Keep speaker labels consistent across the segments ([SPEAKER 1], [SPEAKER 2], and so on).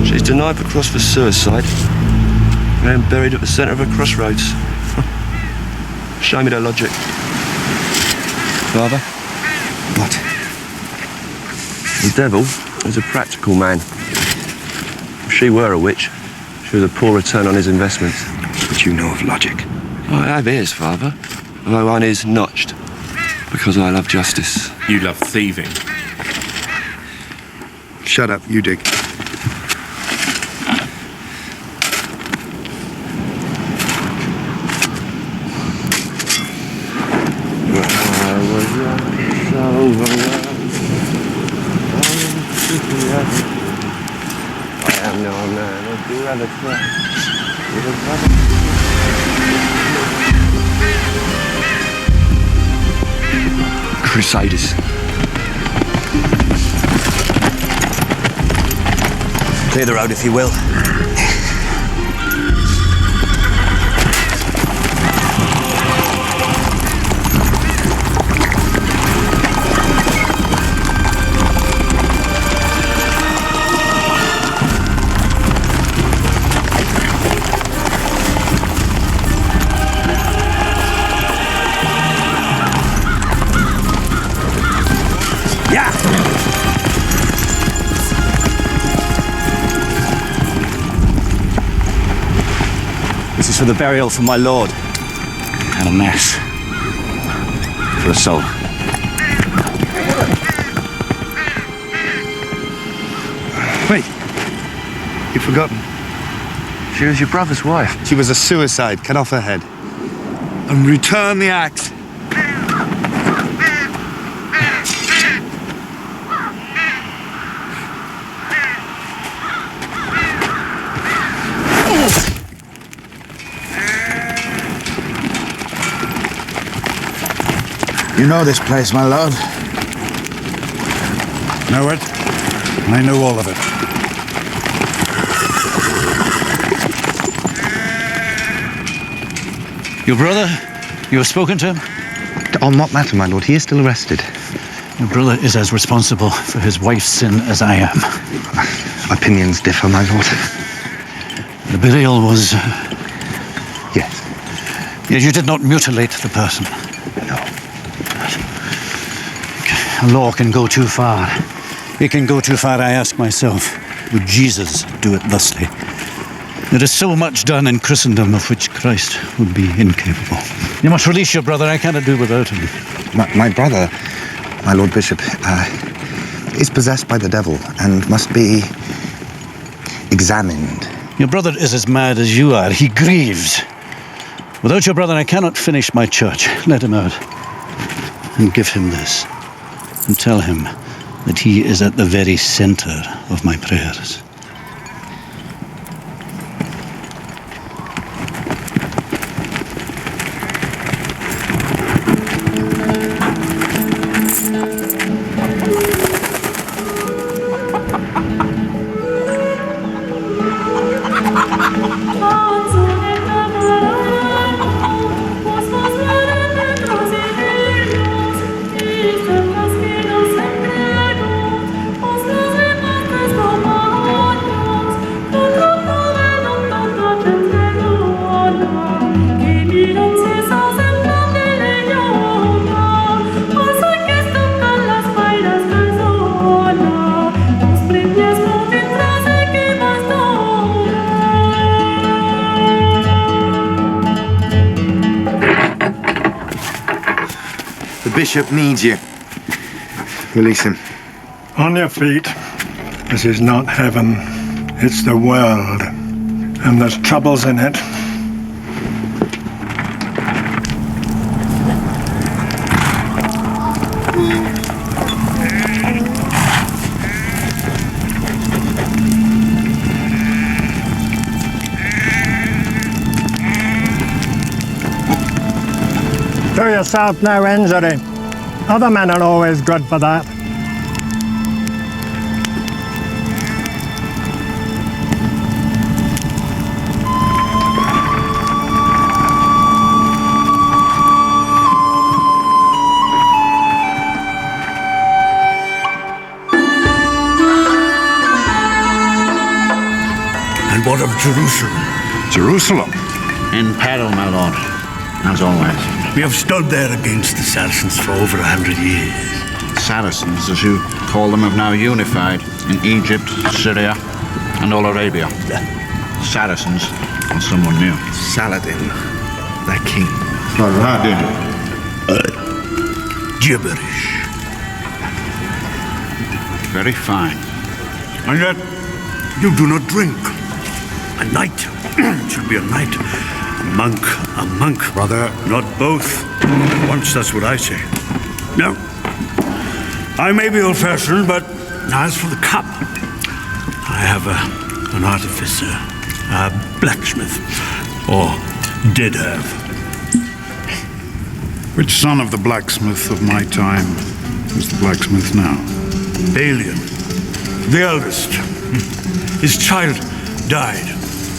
[SPEAKER 1] She's denied the cross for suicide and buried at the centre of a crossroads. Show me their logic.
[SPEAKER 2] Father?
[SPEAKER 1] What? The devil is a practical man. If she were a witch, she was a poor return on his investments.
[SPEAKER 2] But you know of logic.
[SPEAKER 1] I have ears, Father, although one is notched, because I love justice.
[SPEAKER 3] You love thieving.
[SPEAKER 2] Shut up, you dig.
[SPEAKER 1] I am no man, I do have a cry. Crusaders.
[SPEAKER 2] Clear the road if you will. This is for the burial for my lord. And a mass. For a soul. Wait. You've forgotten.
[SPEAKER 1] She was your brother's wife.
[SPEAKER 2] She was a suicide. Cut off her head. And return the axe.
[SPEAKER 4] You know this place, my lord? Know it? I know all of it.
[SPEAKER 5] Your brother? You have spoken to him?
[SPEAKER 2] On what matter, my lord? He is still arrested.
[SPEAKER 5] Your brother is as responsible for his wife's sin as I am.
[SPEAKER 2] Opinions differ, my lord.
[SPEAKER 5] The burial was...
[SPEAKER 2] Yes.
[SPEAKER 5] Yet you did not mutilate the person.
[SPEAKER 2] No.
[SPEAKER 5] A law can go too far. It can go too far, I ask myself. Would Jesus do it thusly? There is so much done in Christendom of which Christ would be incapable. You must release your brother. I cannot do without him.
[SPEAKER 2] My brother, my lord bishop, is possessed by the devil and must be examined.
[SPEAKER 5] Your brother is as mad as you are. He grieves. Without your brother, I cannot finish my church. Let him out. And give him this. And tell him that he is at the very center of my prayers.
[SPEAKER 2] The bishop needs you. Release him.
[SPEAKER 4] On your feet. This is not heaven. It's the world. And there's troubles in it.
[SPEAKER 6] Do yourself no injury. Other men are always good for that.
[SPEAKER 3] Jerusalem.
[SPEAKER 7] Jerusalem.
[SPEAKER 5] In peril, my lord, as always.
[SPEAKER 3] We have stood there against the Saracens for over 100 years.
[SPEAKER 5] Saracens, as you call them, have now unified in Egypt, Syria, and all Arabia. Saracens are someone new.
[SPEAKER 2] Saladin, their king.
[SPEAKER 5] Saladin.
[SPEAKER 3] Gibberish.
[SPEAKER 5] Very fine.
[SPEAKER 3] And yet, you do not drink. A knight should be a knight. A monk, brother. Not both. At once, that's what I say. Now, I may be old-fashioned, but as for the cup, I have an artificer, a blacksmith, or did have.
[SPEAKER 7] Which son of the blacksmith of my time is the blacksmith now?
[SPEAKER 3] Balian, the eldest. His child died.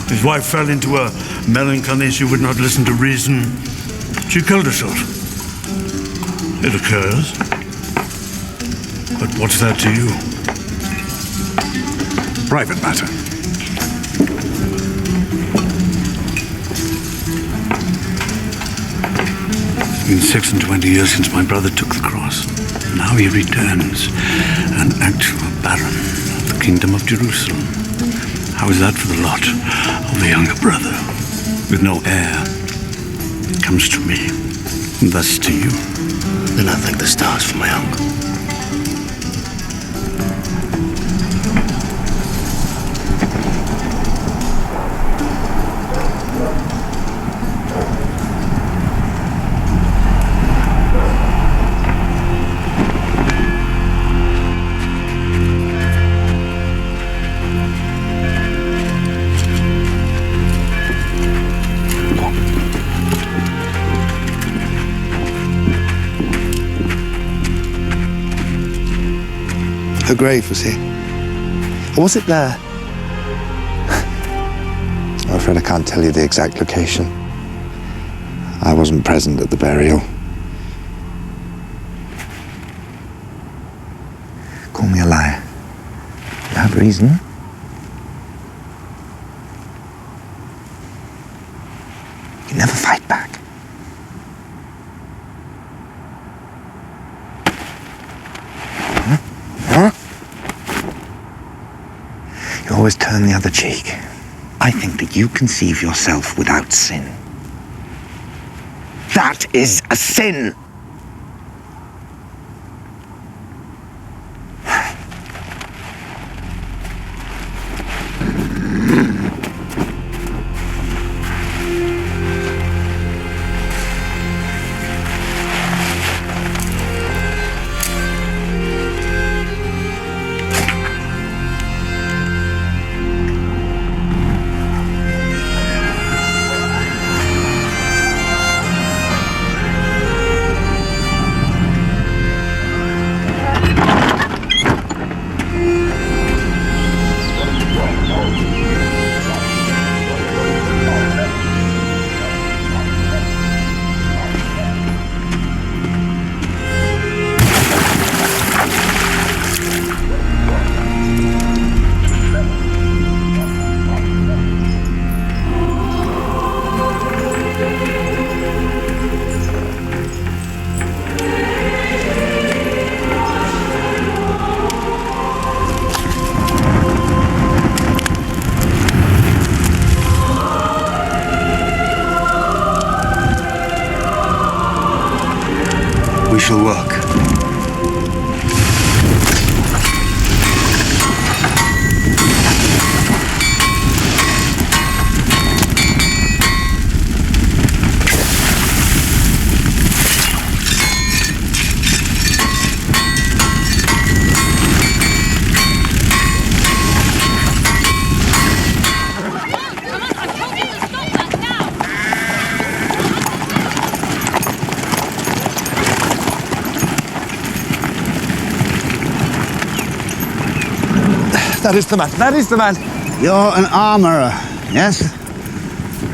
[SPEAKER 3] His wife fell into a melancholy. She would not listen to reason. She killed herself. It occurs. But what's that to you?
[SPEAKER 7] Private matter.
[SPEAKER 3] It's been 26 years since my brother took the cross. Now he returns, an actual baron of the kingdom of Jerusalem. How is that for the lot of the younger brother? With no heir, comes to me, and thus to you.
[SPEAKER 8] Then I thank the stars for my uncle.
[SPEAKER 2] Her grave was here. Or was it there? I'm afraid I can't tell you the exact location. I wasn't present at the burial. Call me a liar. You have reason. You never fight back. You always turn the other cheek. I think that you conceive yourself without sin. That is a sin! We shall work. That is the man. That is the man.
[SPEAKER 5] You're an armourer, yes?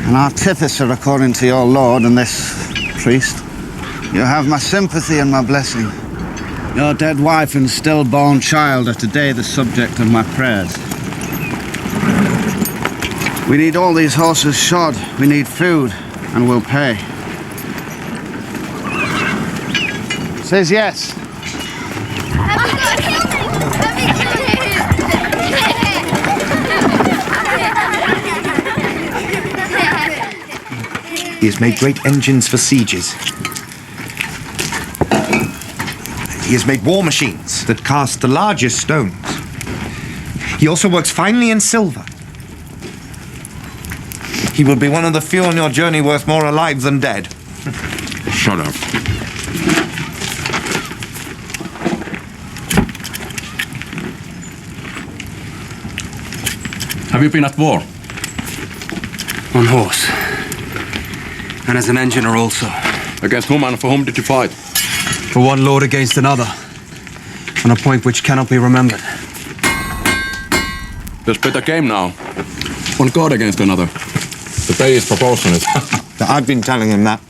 [SPEAKER 5] An artificer according to your lord and this priest. You have my sympathy and my blessing. Your dead wife and stillborn child are today the subject of my prayers.
[SPEAKER 9] We need all these horses shod. We need food, and we'll pay. Says yes.
[SPEAKER 2] He has made great engines for sieges. He has made war machines that cast the largest stones. He also works finely in silver. He will be one of the few on your journey worth more alive than dead.
[SPEAKER 7] Shut up.
[SPEAKER 10] Have you been at war?
[SPEAKER 8] On horse. And as an engineer also.
[SPEAKER 10] Against whom and for whom did you fight?
[SPEAKER 8] For one lord against another. On a point which cannot be remembered.
[SPEAKER 10] There's better game now. One god against another. The pay is proportionate.
[SPEAKER 2] I've been telling him that.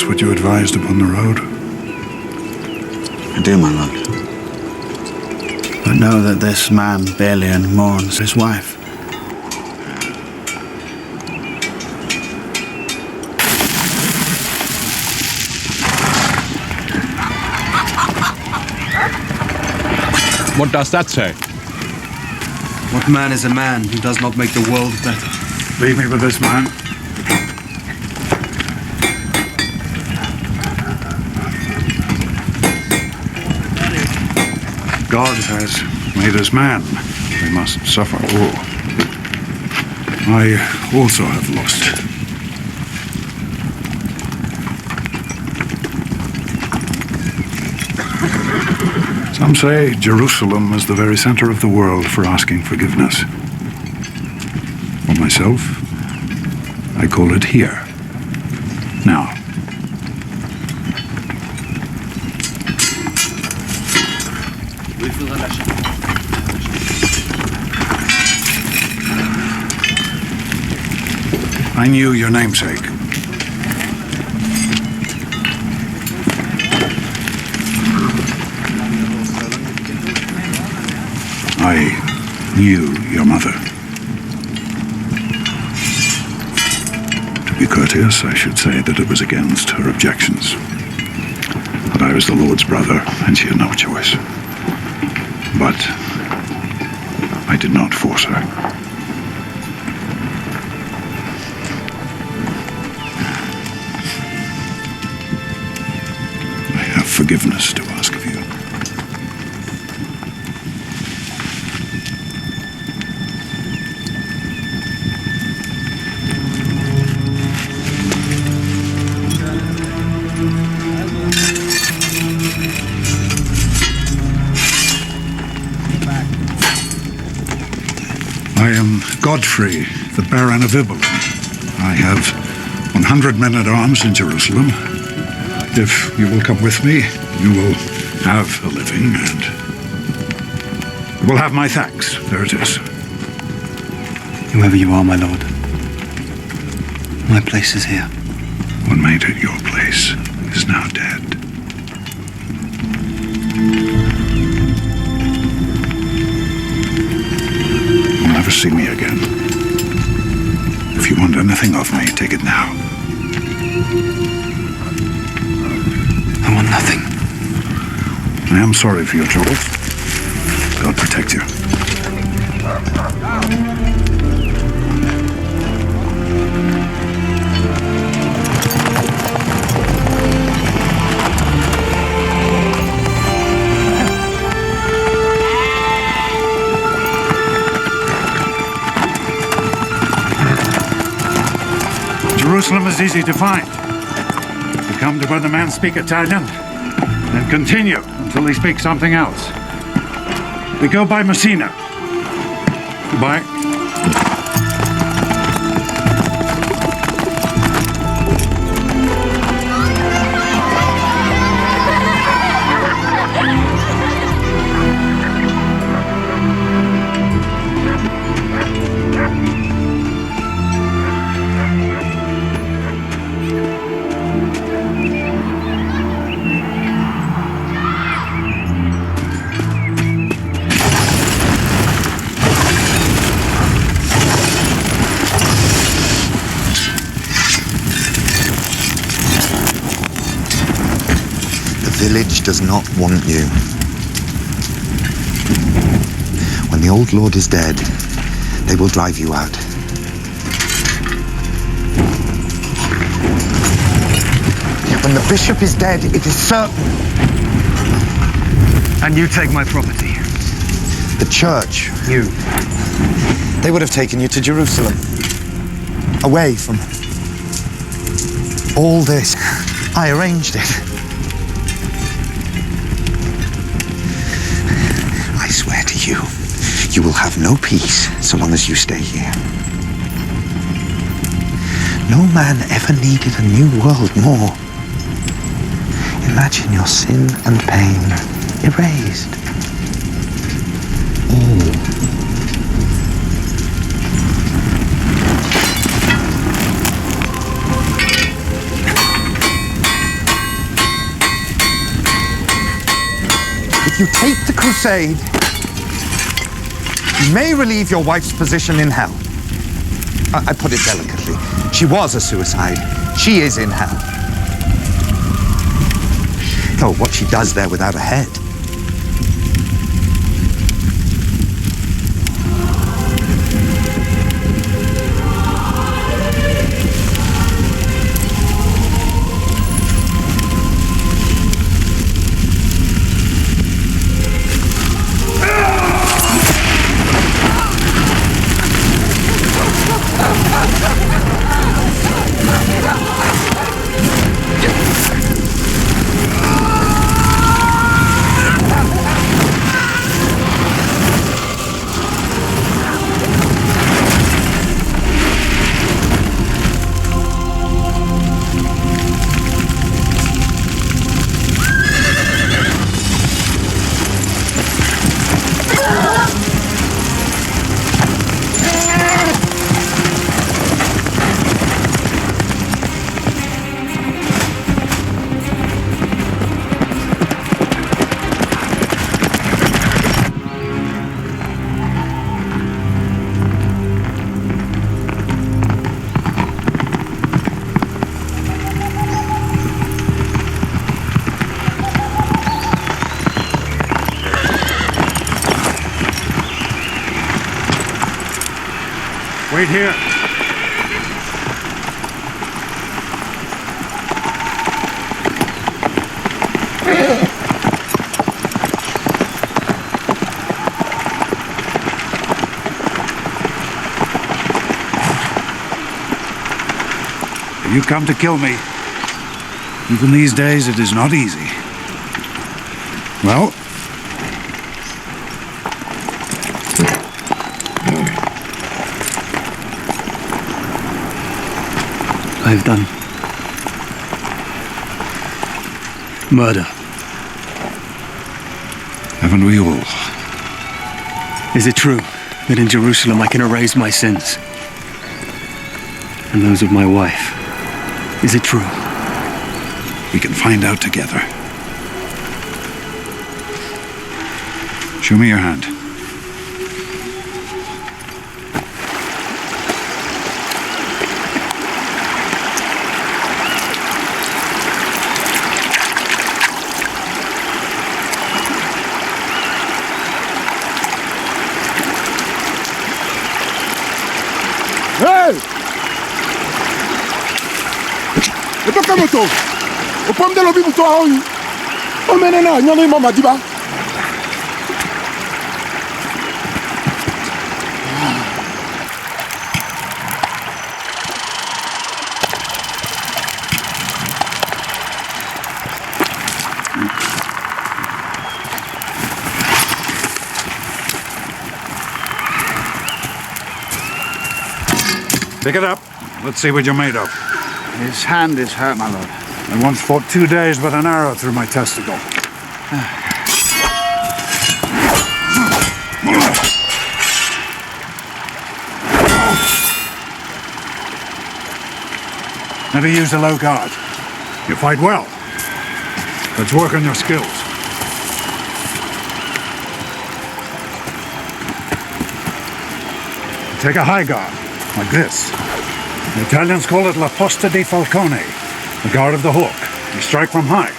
[SPEAKER 7] What you advised upon the road?
[SPEAKER 8] I do, my lord.
[SPEAKER 9] But know that this man, Balian, mourns his wife.
[SPEAKER 10] What does that say?
[SPEAKER 8] What man is a man who does not make the world better?
[SPEAKER 7] Leave me with this man. God has made us man. We must suffer all. I also have lost. Some say Jerusalem is the very center of the world for asking forgiveness. For myself, I call it here. Now. I knew your namesake. I knew your mother. To be courteous, I should say that it was against her objections. But I was the Lord's brother, and she had no choice. But I did not force her. Forgiveness to ask of you. I am Godfrey, the Baron of Ibelin. I have 100 men-at-arms in Jerusalem. If you will come with me, you will have a living, and you will have my thanks. There it is.
[SPEAKER 8] Whoever you are, my lord, my place is here.
[SPEAKER 7] What made it your place is now dead. You'll never see me again. If you want anything of me, take it now.
[SPEAKER 8] I want nothing.
[SPEAKER 7] I am sorry for your troubles. God protect you. Jerusalem is easy to find. You come to where the men speak Italian, and continue until they speak something else. We go by Messina. Goodbye.
[SPEAKER 2] The village does not want you. When the old lord is dead, they will drive you out. When the bishop is dead, it is certain.
[SPEAKER 8] And you take my property.
[SPEAKER 2] The church.
[SPEAKER 8] You.
[SPEAKER 2] They would have taken you to Jerusalem. Away from all this. I arranged it. I swear to you, you will have no peace so long as you stay here. No man ever needed a new world more. Imagine your sin and pain erased. All. If you take the crusade, you may relieve your wife's position in hell. I put it delicately. She was a suicide. She is in hell. Oh, what she does there without a head.
[SPEAKER 3] Wait here.
[SPEAKER 7] You come to kill me. Even these days, it is not easy. Well,
[SPEAKER 8] I've done murder.
[SPEAKER 7] Haven't we all?
[SPEAKER 8] Is it true that in Jerusalem I can erase my sins? And those of my wife? Is it true?
[SPEAKER 7] We can find out together. Show me your hand.
[SPEAKER 11] Hey! Eto kamoto. Opam de lobi muto aoyi. O menena nyoni mama diba.
[SPEAKER 7] Pick it up. Let's see what you're made of.
[SPEAKER 9] His hand is hurt, my lord.
[SPEAKER 7] I once fought 2 days with an arrow through my testicle. Never used a low guard. You fight well. Let's work on your skills. Take a high guard, like this. The Italians call it la posta di falcone, the guard of the hawk. You strike from high,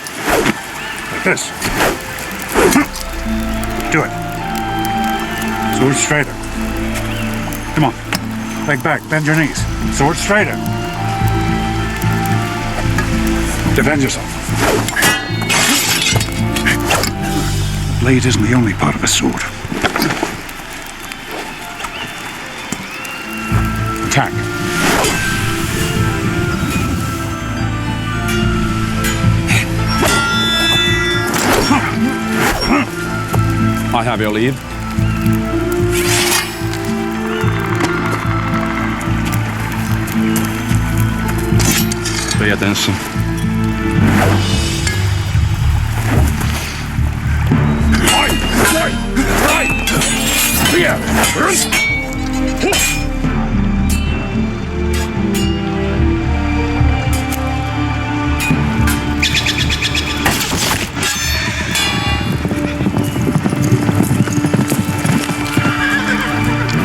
[SPEAKER 7] like this. Do it. Sword straighter. Come on. Leg back, bend your knees. Sword straighter. Defend yourself. The blade isn't the only part of a sword. Attack.
[SPEAKER 10] I have your leave. Pay attention.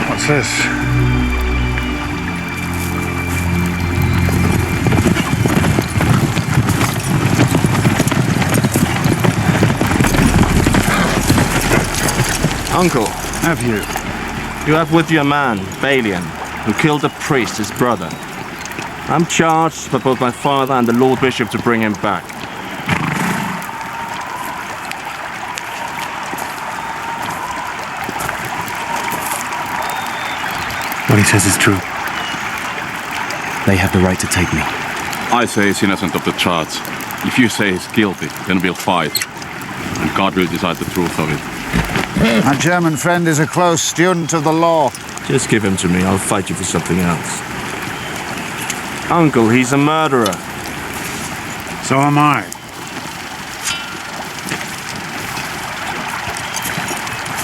[SPEAKER 7] What's this?
[SPEAKER 12] Uncle,
[SPEAKER 7] Have you?
[SPEAKER 12] you have with you a man, Balian, who killed a priest, his brother. I'm charged by both my father and the Lord Bishop to bring him back.
[SPEAKER 8] What he says is true. They have the right to take me.
[SPEAKER 10] I say he's innocent of the charge. If you say he's guilty, then we'll fight. And God will decide the truth of it.
[SPEAKER 9] My German friend is a close student of the law.
[SPEAKER 12] Just give him to me, I'll fight you for something else. Uncle, he's a murderer.
[SPEAKER 7] So am I.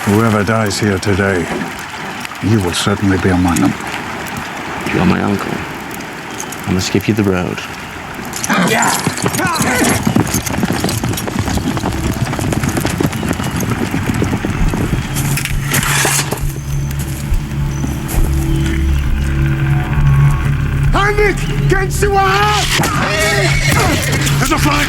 [SPEAKER 7] Whoever dies here today, you will certainly be among them.
[SPEAKER 12] You are my uncle. I must give you the road.
[SPEAKER 11] Nick, kennst du was?
[SPEAKER 7] There's a flank!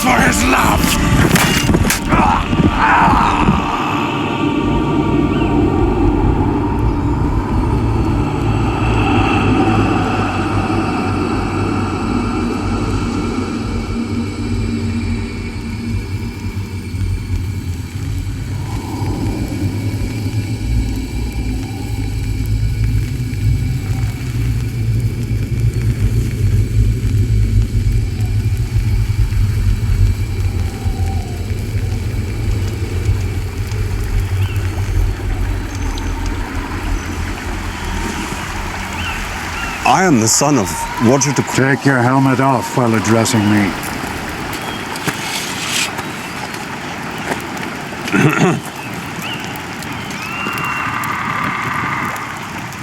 [SPEAKER 11] for his love!
[SPEAKER 2] I am the son of Roger de...
[SPEAKER 7] Take your helmet off while addressing me.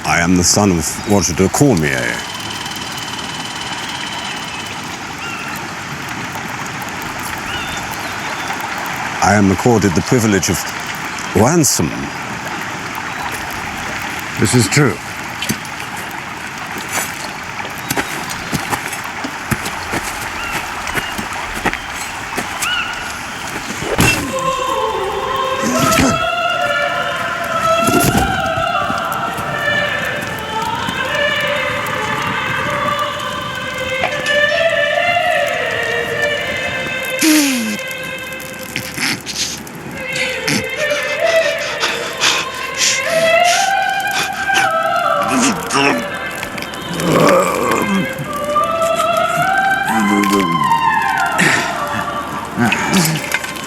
[SPEAKER 2] I am the son of Roger de Cormier. I am accorded the privilege of ransom.
[SPEAKER 7] This is true.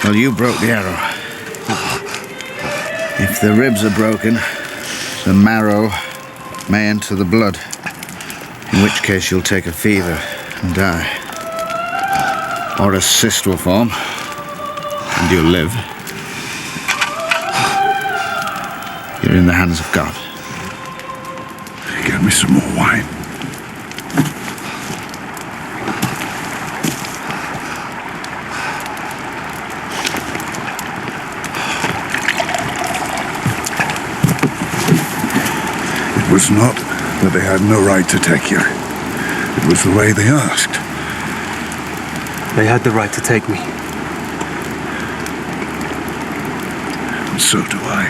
[SPEAKER 9] Well, you broke the arrow. If the ribs are broken, the marrow may enter the blood, in which case you'll take a fever and die. Or a cyst will form, and you'll live. You're in the hands of God.
[SPEAKER 7] Get me some more wine. It was not that they had no right to take you. It was the way they asked.
[SPEAKER 8] They had the right to take me.
[SPEAKER 7] And so do I.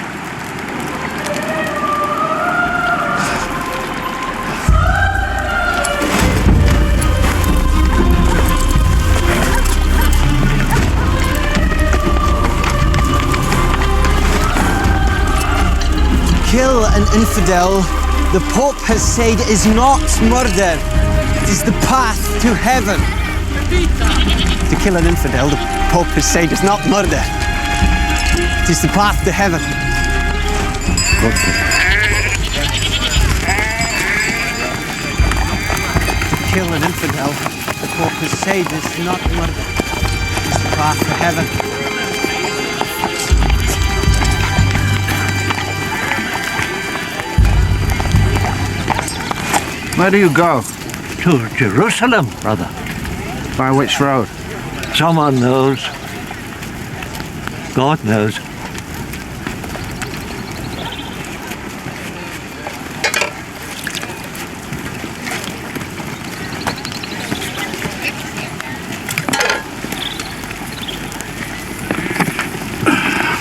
[SPEAKER 13] Kill an infidel, the Pope has said, is not murder. It is the path to heaven. To kill an infidel, the Pope has said, is not murder. It is the path to heaven. To kill an infidel, the Pope has said, is not murder. It is the path to heaven.
[SPEAKER 9] Where do you go?
[SPEAKER 14] To Jerusalem, brother.
[SPEAKER 9] By which road?
[SPEAKER 14] Someone knows. God knows.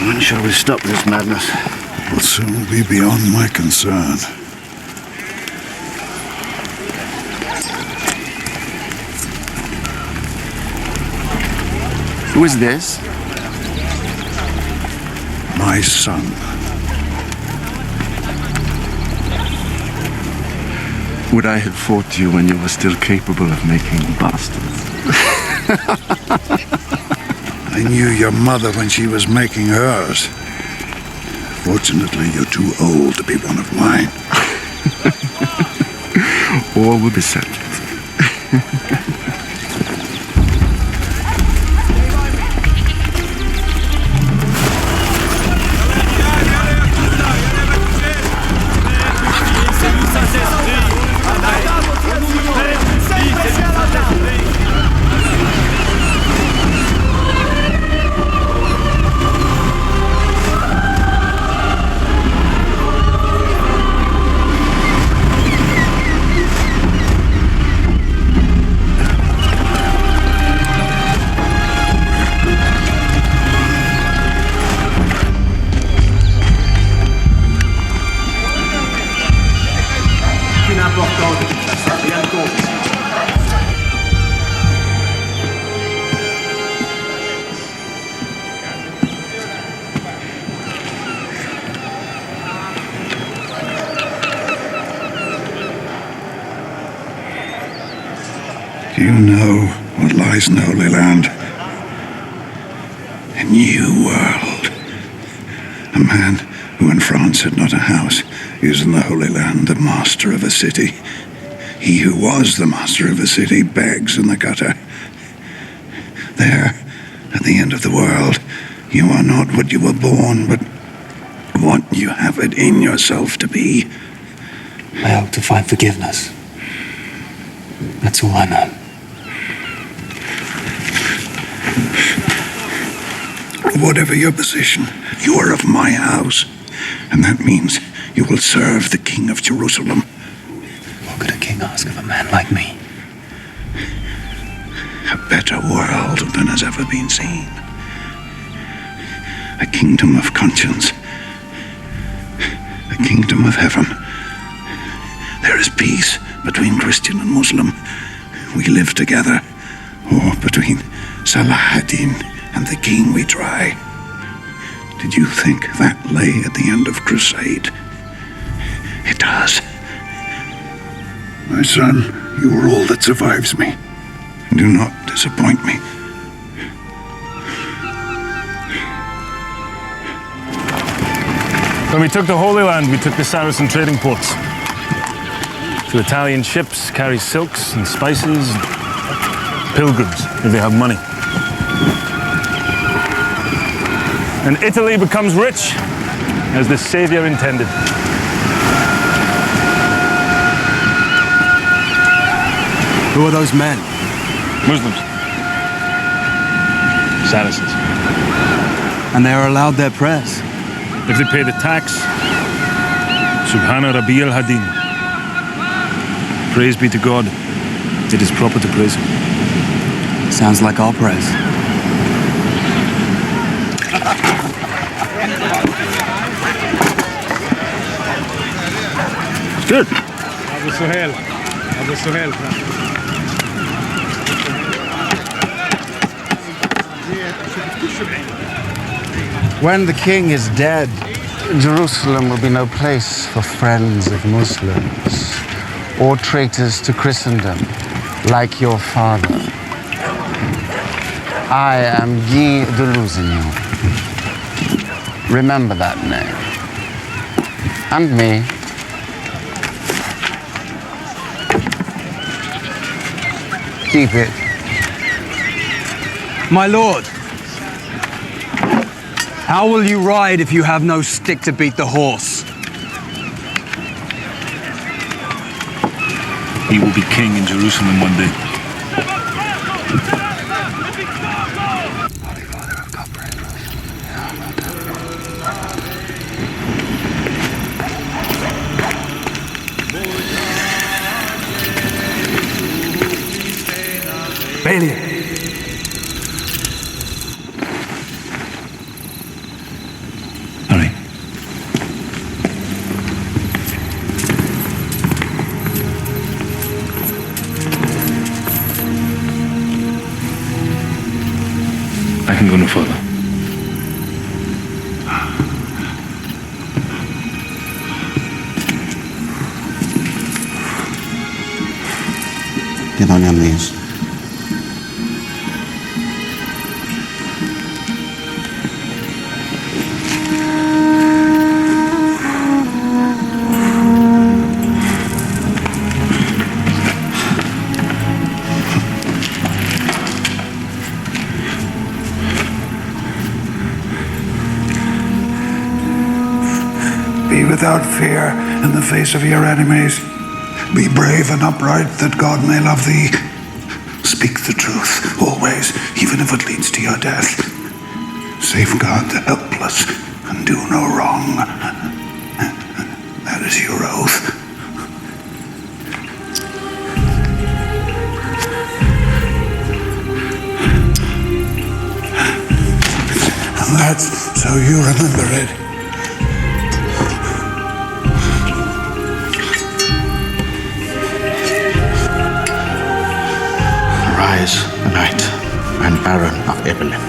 [SPEAKER 9] When shall we stop this madness?
[SPEAKER 7] Will soon be beyond my concern.
[SPEAKER 12] Who is this?
[SPEAKER 7] My son.
[SPEAKER 10] Would I have fought you when you were still capable of making bastards?
[SPEAKER 7] I knew your mother when she was making hers. Fortunately, you're too old to be one of mine.
[SPEAKER 10] All will be settled.
[SPEAKER 7] place in the Holy Land. A new world. A man who in France had not a house is in the Holy Land the master of a city. He who was the master of a city begs in the gutter. There, at the end of the world, you are not what you were born, but what you have it in yourself to be.
[SPEAKER 8] I hope to find forgiveness. That's all I know.
[SPEAKER 7] Whatever your position, you are of my house. And that means you will serve the King of Jerusalem.
[SPEAKER 8] What could a king ask of a man like me?
[SPEAKER 7] A better world than has ever been seen. A kingdom of conscience. A kingdom of heaven. There is peace between Christian and Muslim. We live together. Or between Salah ad-Din and the king we try. Did you think that lay at the end of crusade? It does. My son, you are all that survives me. Do not disappoint me.
[SPEAKER 15] When we took the Holy Land, we took the Saracen trading ports. So Italian ships carry silks and spices and pilgrims if they have money. And Italy becomes rich as the Savior intended.
[SPEAKER 8] Who are those men?
[SPEAKER 15] Muslims. Saracens.
[SPEAKER 8] And they are allowed their prayers?
[SPEAKER 15] If they pay the tax, Subhana Rabbi al-Hadin. Praise be to God. It is proper to praise him.
[SPEAKER 8] Sounds like our prayers.
[SPEAKER 15] Good.
[SPEAKER 16] Abu Suhail. Abu Suhail.
[SPEAKER 2] When the king is dead, Jerusalem will be no place for friends of Muslims or traitors to Christendom like your father. I am Guy de Lusignan. Remember that name. And me. Keep it.
[SPEAKER 8] My lord, how will you ride if you have no stick to beat the horse?
[SPEAKER 15] He will be king in Jerusalem one day.
[SPEAKER 8] Balian.
[SPEAKER 15] Hurry. I can go no further.
[SPEAKER 2] Get on your knees.
[SPEAKER 7] Be without fear in the face of your enemies. Be brave and upright that God may love thee. Speak the truth, always, even if it leads to your death. Safeguard the helpless and do no wrong. That is your oath. And that's so you remember it.
[SPEAKER 9] Arise, knight and baron of Ibelin.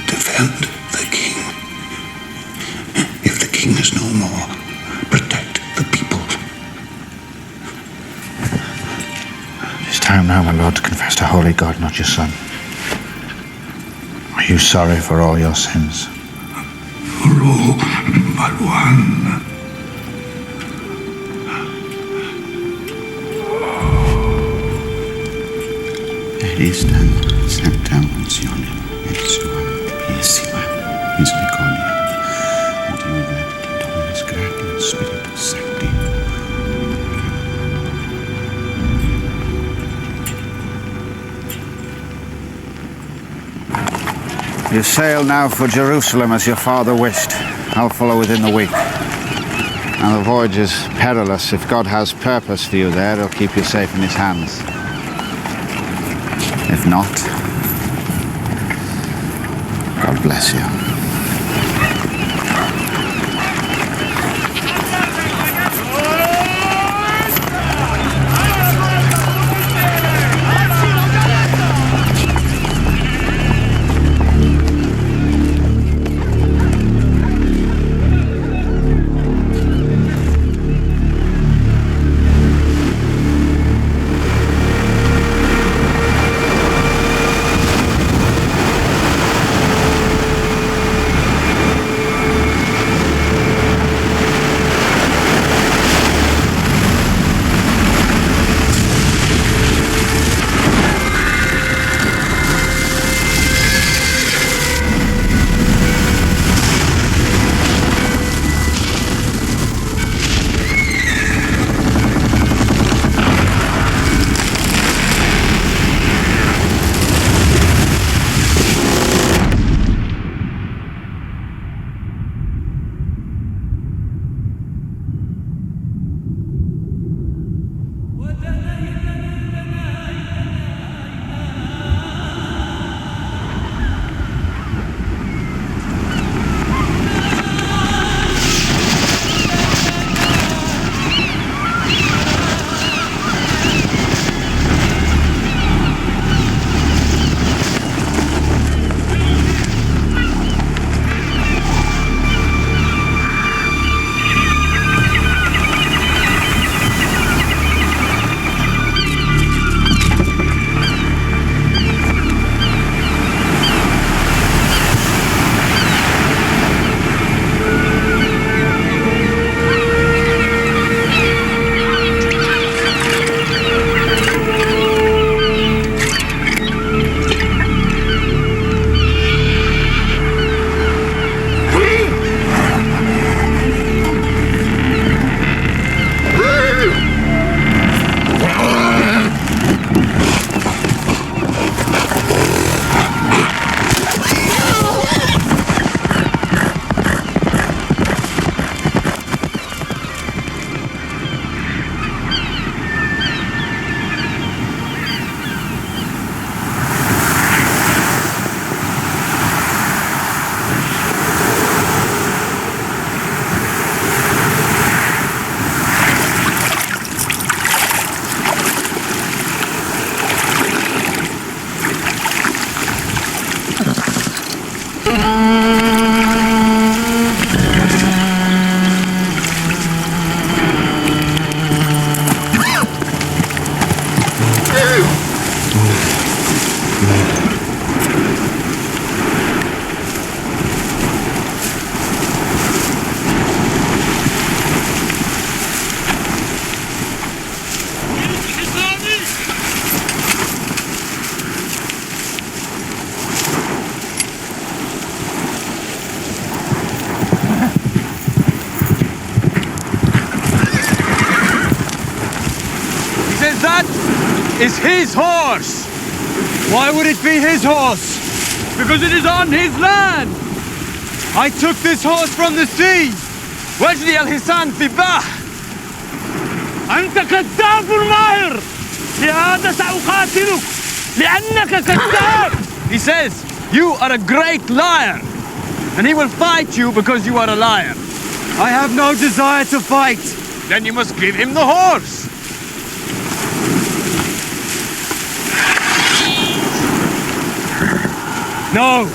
[SPEAKER 7] Defend king is no more. Protect the people.
[SPEAKER 9] It's time now, my lord, to confess to holy God, not your son. Are you sorry for all your sins?
[SPEAKER 7] For all but one.
[SPEAKER 9] Están sentencione et suam piessima misericordia et iuvet Dominus gratias Spiritus Sancti. You sail now for Jerusalem as your father wished. I'll follow within the week. And the voyage is perilous. If God has purpose for you there, he'll keep you safe in his hands. If not, God bless you.
[SPEAKER 17] Is his horse. Why would it be his horse? Because it is on his land. I took this horse from the sea. واجري الحصان في البحر. أنت كذاب ماهر. لهذا سأقاتلك لأنك كذاب. He says, you are a great liar. And he will fight you because you are a liar. I have no desire to fight. Then you must give him the horse. No.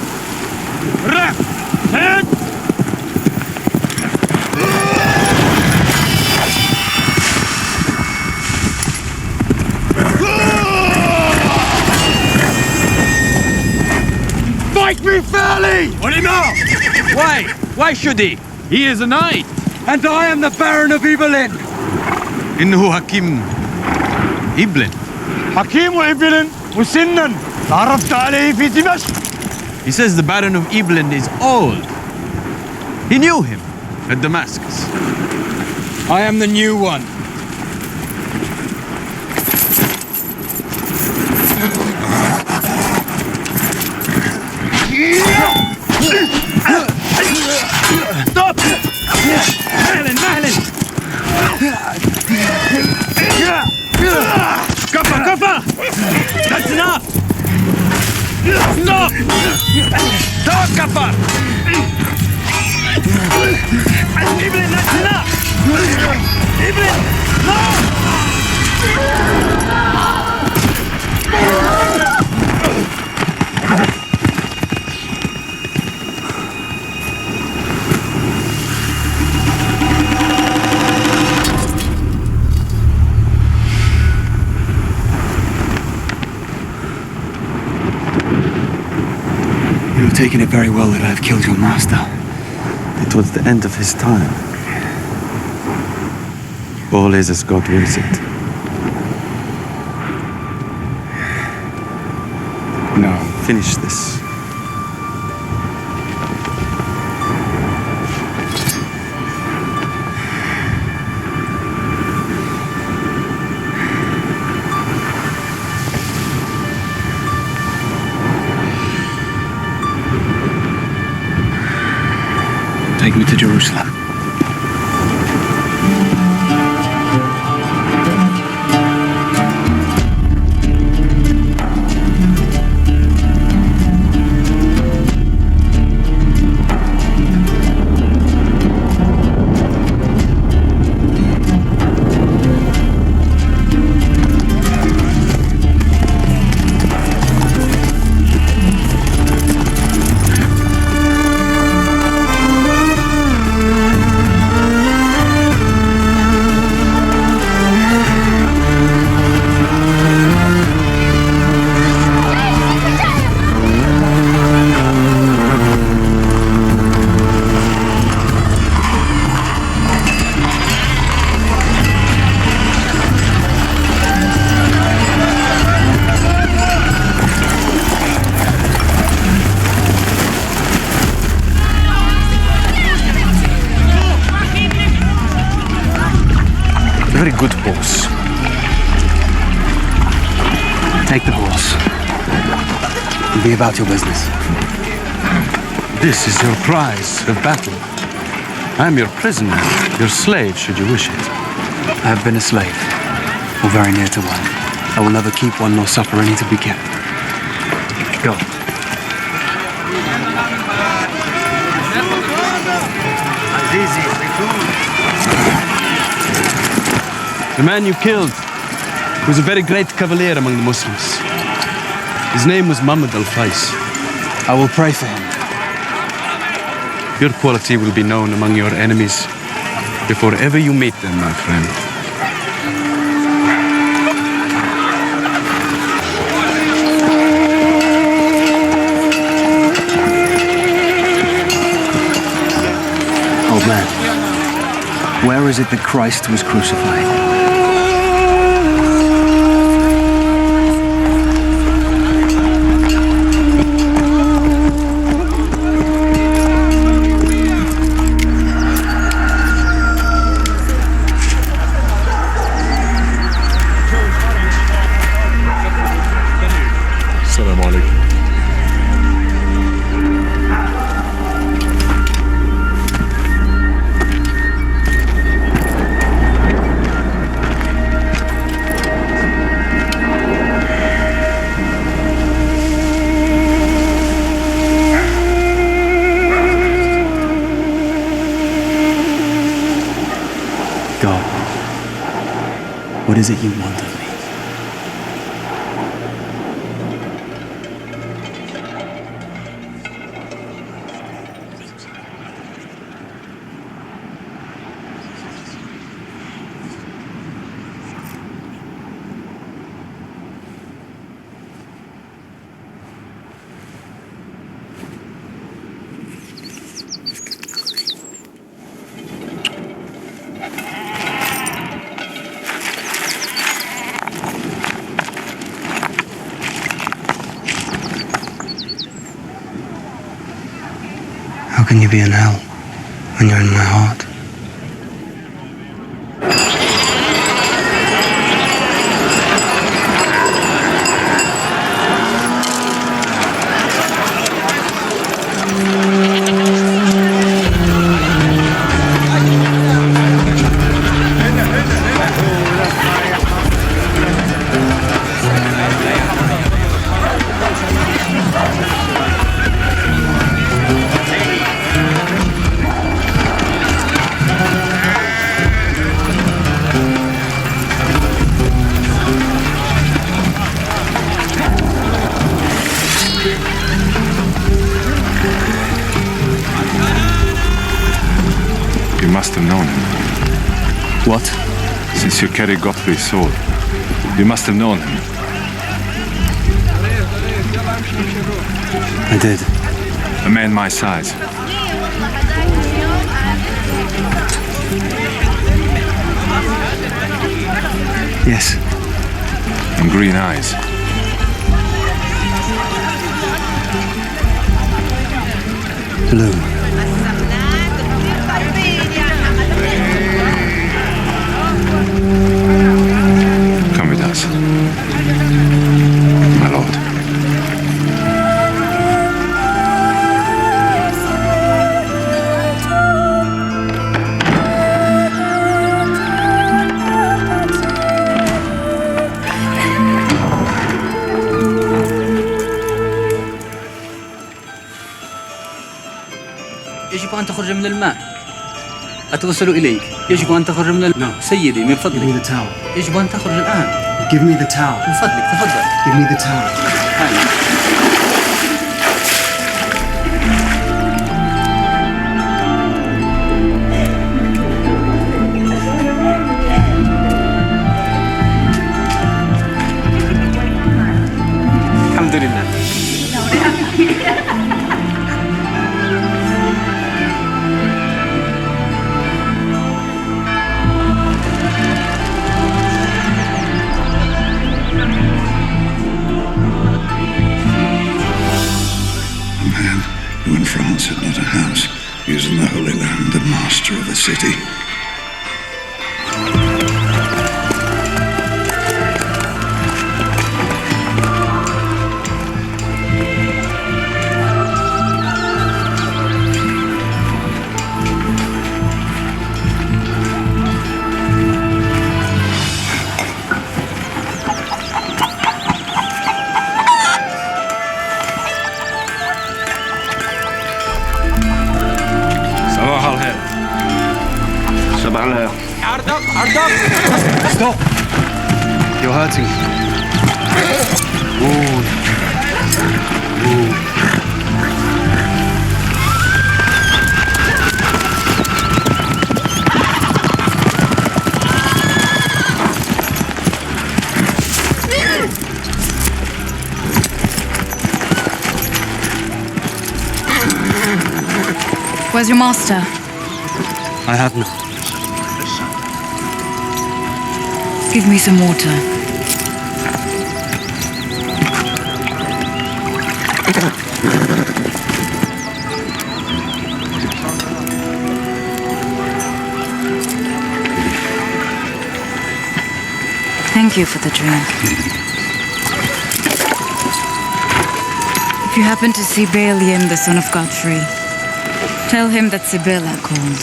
[SPEAKER 17] Why? Why should he? He is a knight. And I am the Baron of Ibelin. Inhu Hakim Ibelin. Hakim Ibelin Musinnen. عرفت عليه في دمشق. He says the Baron of Ibelin is old. He knew him at Damascus. I am the new one. Stop! Mahlin, Mahlin! Kaffa, Kaffa! That's enough! Stop! Stop, Kaffa! Ibelin, that's enough! Ibelin, no!
[SPEAKER 8] You have taken it very well that I have killed your master.
[SPEAKER 18] It was the end of his time. All is as God wills it. Now, finish this.
[SPEAKER 8] Take me to Jerusalem.
[SPEAKER 18] A very good horse.
[SPEAKER 8] Take the horse. And be about your business.
[SPEAKER 18] This is your prize of battle. I am your prisoner, your slave, should you wish it.
[SPEAKER 8] I have been a slave, or very near to one. I will never keep one nor suffer any to be kept. Go.
[SPEAKER 18] The man you killed was a very great cavalier among the Muslims. His name was Muhammad al-Fais.
[SPEAKER 8] I will pray for him.
[SPEAKER 18] Your quality will be known among your enemies before ever you meet them, my friend.
[SPEAKER 8] Old man, where is it that Christ was crucified? What is it you want of me?
[SPEAKER 2] can you be in hell when you're in my heart?
[SPEAKER 19] You must have known him.
[SPEAKER 8] What?
[SPEAKER 19] Since you carry Godfrey's sword, you must have known him.
[SPEAKER 8] I did.
[SPEAKER 19] A man my size.
[SPEAKER 8] Yes.
[SPEAKER 19] And green eyes.
[SPEAKER 8] Blue.
[SPEAKER 19] Come with us, my lord.
[SPEAKER 20] يجب أن تخرج من الماء. أتوصل إليك. يجب أن تخرج من الماء. سيدي من فضلك.
[SPEAKER 8] Give me the towel.
[SPEAKER 20] يجب أن تخرج الآن.
[SPEAKER 8] Give me the towel.
[SPEAKER 20] من فضلك تفضل.
[SPEAKER 8] Give me the towel.
[SPEAKER 20] الحمد لله.
[SPEAKER 7] Who in France had not a house, using the Holy Land and master of a city.
[SPEAKER 8] Stop! You're hurting. Ooh.
[SPEAKER 21] Where's your master?
[SPEAKER 8] I have none.
[SPEAKER 21] Give me some water. Thank you for the drink. If you happen to see Balian, the son of Godfrey, tell him that Sibylla called.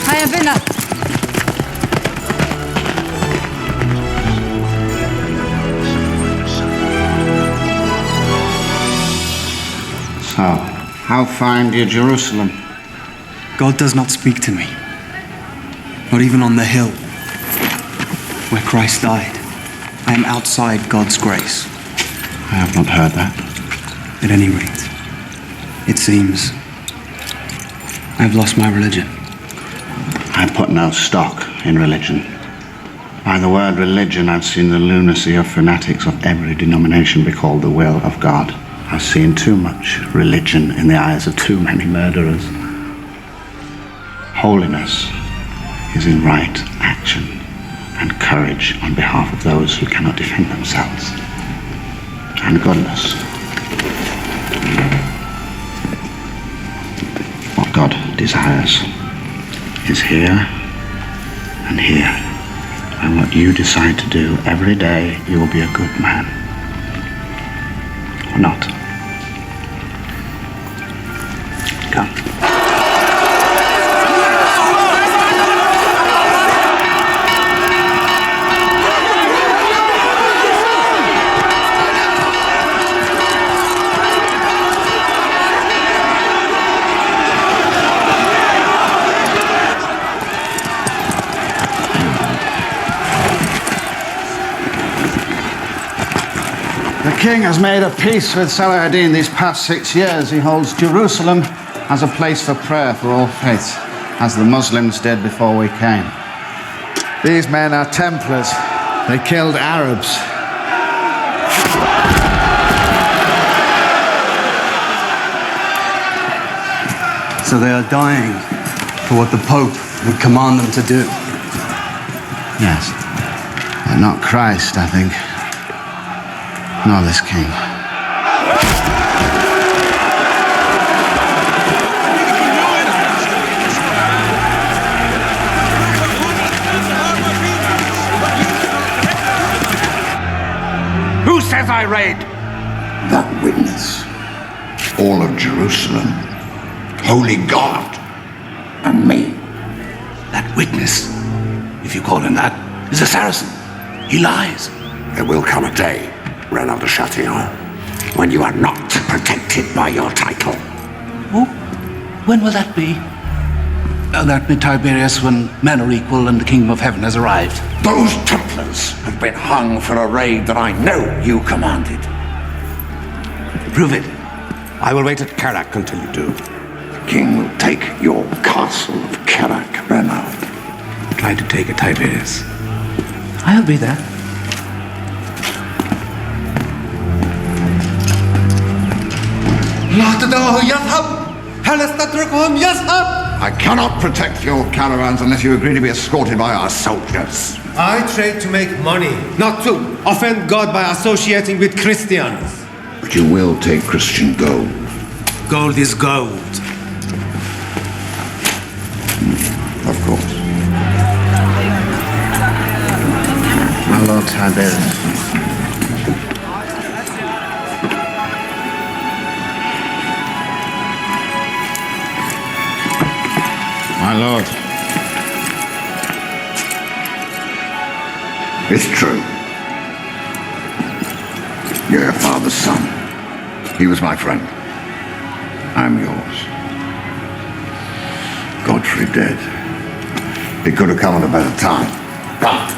[SPEAKER 21] I have been up.
[SPEAKER 2] So, how find you Jerusalem?
[SPEAKER 8] God does not speak to me. Not even on the hill where Christ died. I am outside God's grace.
[SPEAKER 2] I have not heard that.
[SPEAKER 8] At any rate, it seems I have lost my religion.
[SPEAKER 2] I put no stock in religion. By the word religion, I've seen the lunacy of fanatics of every denomination be called the will of God. I've seen too much religion in the eyes of too many murderers. Holiness is in right action and courage on behalf of those who cannot defend themselves. And goodness
[SPEAKER 9] What God desires is here and here. And what you decide to do every day, you will be a good man. Or not. Come.
[SPEAKER 2] The king has made a peace with Saladin these past 6 years. He holds Jerusalem as a place for prayer for all faiths, as the Muslims did before we came. These men are Templars. They killed Arabs.
[SPEAKER 8] So they are dying for what the Pope would command them to do.
[SPEAKER 2] Yes. But not Christ, I think. Nor this king.
[SPEAKER 11] Who says I raid?
[SPEAKER 1] That witness. All of Jerusalem. Holy God. And me.
[SPEAKER 11] That witness, if you call him that, is a Saracen. He lies.
[SPEAKER 1] There will come a day, Renaud de Chatillon, when you are not protected by your title.
[SPEAKER 11] Oh, when will that be? That be, Tiberius, when men are equal and the kingdom of heaven has arrived.
[SPEAKER 1] Those Templars have been hung for a raid that I know you commanded.
[SPEAKER 11] Prove it.
[SPEAKER 1] I will wait at Kerak until you do. The king will take your castle of Kerak, Renaud.
[SPEAKER 11] Try to take it, Tiberius. I'll be there.
[SPEAKER 1] I cannot protect your caravans unless you agree to be escorted by our soldiers.
[SPEAKER 17] I trade to make money, not to offend God by associating with Christians.
[SPEAKER 1] But you will take Christian gold.
[SPEAKER 17] Gold is gold.
[SPEAKER 1] Of course.
[SPEAKER 2] My Lord Tiberius.
[SPEAKER 1] My lord. It's true. You're your father's son. He was my friend. I'm yours. Godfrey dead. It could have come at a better time. But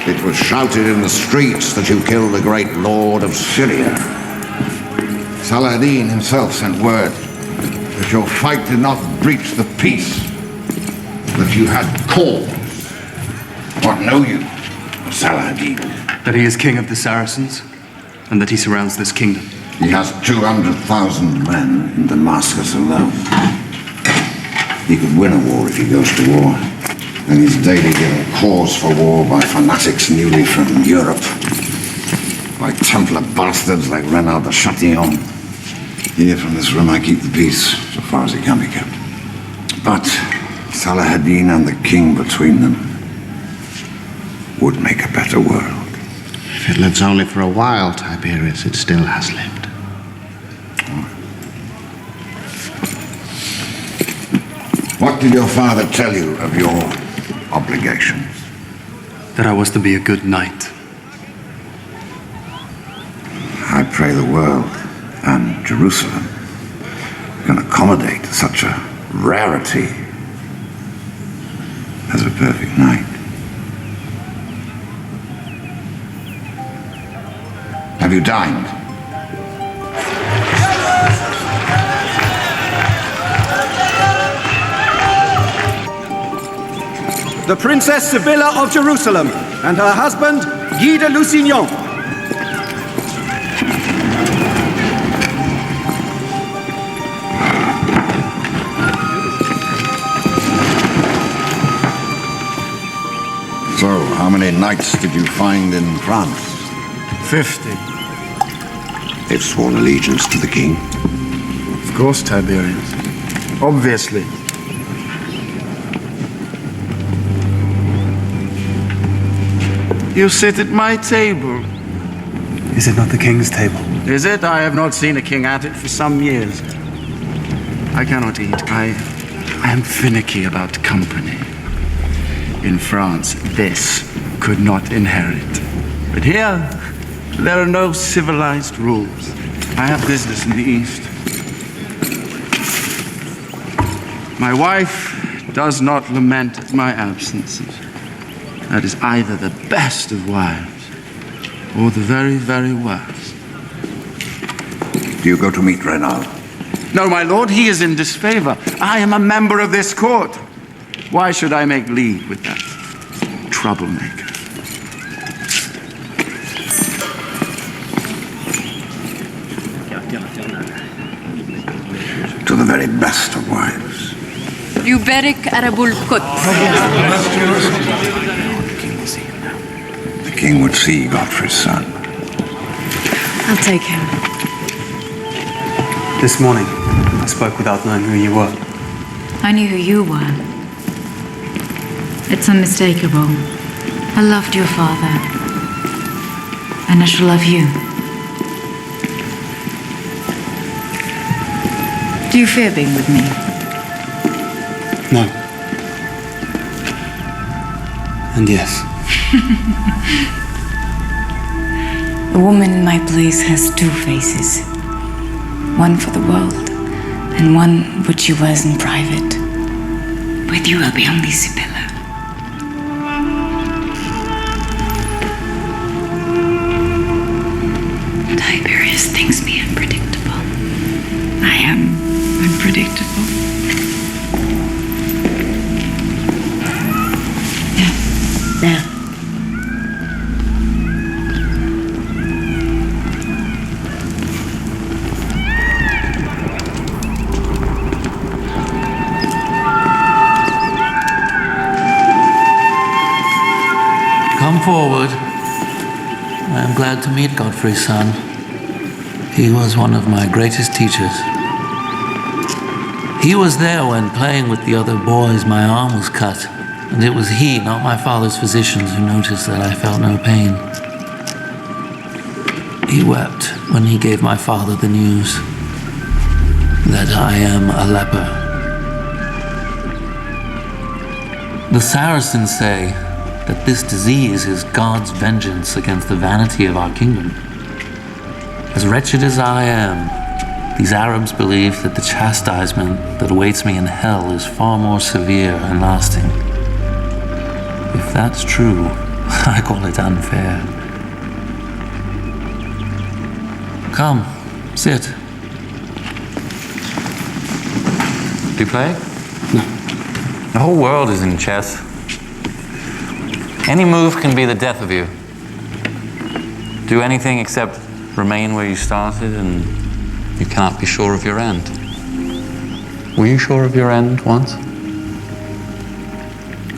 [SPEAKER 1] it was shouted in the streets that you killed the great lord of Syria. Saladin himself sent word that your fight did not breach the peace, that you had cause. What know you of Saladin?
[SPEAKER 8] That he is king of the Saracens, and that he surrounds this kingdom.
[SPEAKER 1] He has 200,000 men in Damascus alone. He could win a war if he goes to war, and he's daily given cause for war by fanatics newly from Europe, by Templar bastards like Renaud de Chatillon. Here from this room I keep the peace, so far as it can be kept. But Saladin and the king between them would make a better world.
[SPEAKER 2] If it lives only for a while, Tiberius, it still has lived.
[SPEAKER 1] What did your father tell you of your obligations?
[SPEAKER 8] That I was to be a good knight.
[SPEAKER 1] I pray the world and Jerusalem can accommodate such a rarity as a perfect knight. Have you dined?
[SPEAKER 17] The Princess Sibylla of Jerusalem and her husband, Guy de Lusignan.
[SPEAKER 1] So, how many knights did you find in France?
[SPEAKER 2] 50.
[SPEAKER 1] They've sworn allegiance to the king.
[SPEAKER 2] Of course, Tiberius. Obviously. You sit at my table.
[SPEAKER 8] Is it not the king's table?
[SPEAKER 2] Is it? I have not seen a king at it for some years. I cannot eat. I am finicky about company. In France, this could not inherit. But here, there are no civilized rules. I have business in the East. My wife does not lament at my absences. That is either the best of wives or the very, very worst.
[SPEAKER 1] Do you go to meet Reynald?
[SPEAKER 2] No, my lord, he is in disfavor. I am a member of this court. Why should I make league with that troublemaker?
[SPEAKER 1] To the very best of wives.
[SPEAKER 21] Yuberik Arabul Kut.
[SPEAKER 1] The king would see Godfrey's son.
[SPEAKER 21] I'll take him.
[SPEAKER 8] This morning, I spoke without knowing who you were.
[SPEAKER 21] I knew who you were. It's unmistakable. I loved your father. And I shall love you. Do you fear being with me?
[SPEAKER 8] No. And yes.
[SPEAKER 21] A woman in my place has two faces. One for the world, and one which she wears in private. With you, I'll be only Sibylla. Tiberius thinks me unpredictable. I am unpredictable. There.
[SPEAKER 11] Come forward. I am glad to meet Godfrey's son. He was one of my greatest teachers. He was there when, playing with the other boys, my arm was cut. And it was he, not my father's physicians, who noticed that I felt no pain. He wept when he gave my father the news that I am a leper. The Saracens say that this disease is God's vengeance against the vanity of our kingdom. As wretched as I am, these Arabs believe that the chastisement that awaits me in hell is far more severe and lasting. If that's true, I call it unfair. Come, sit. Do you play?
[SPEAKER 8] No.
[SPEAKER 11] The whole world is in chess. Any move can be the death of you. Do anything except remain where you started, and you cannot be sure of your end. Were you sure of your end once?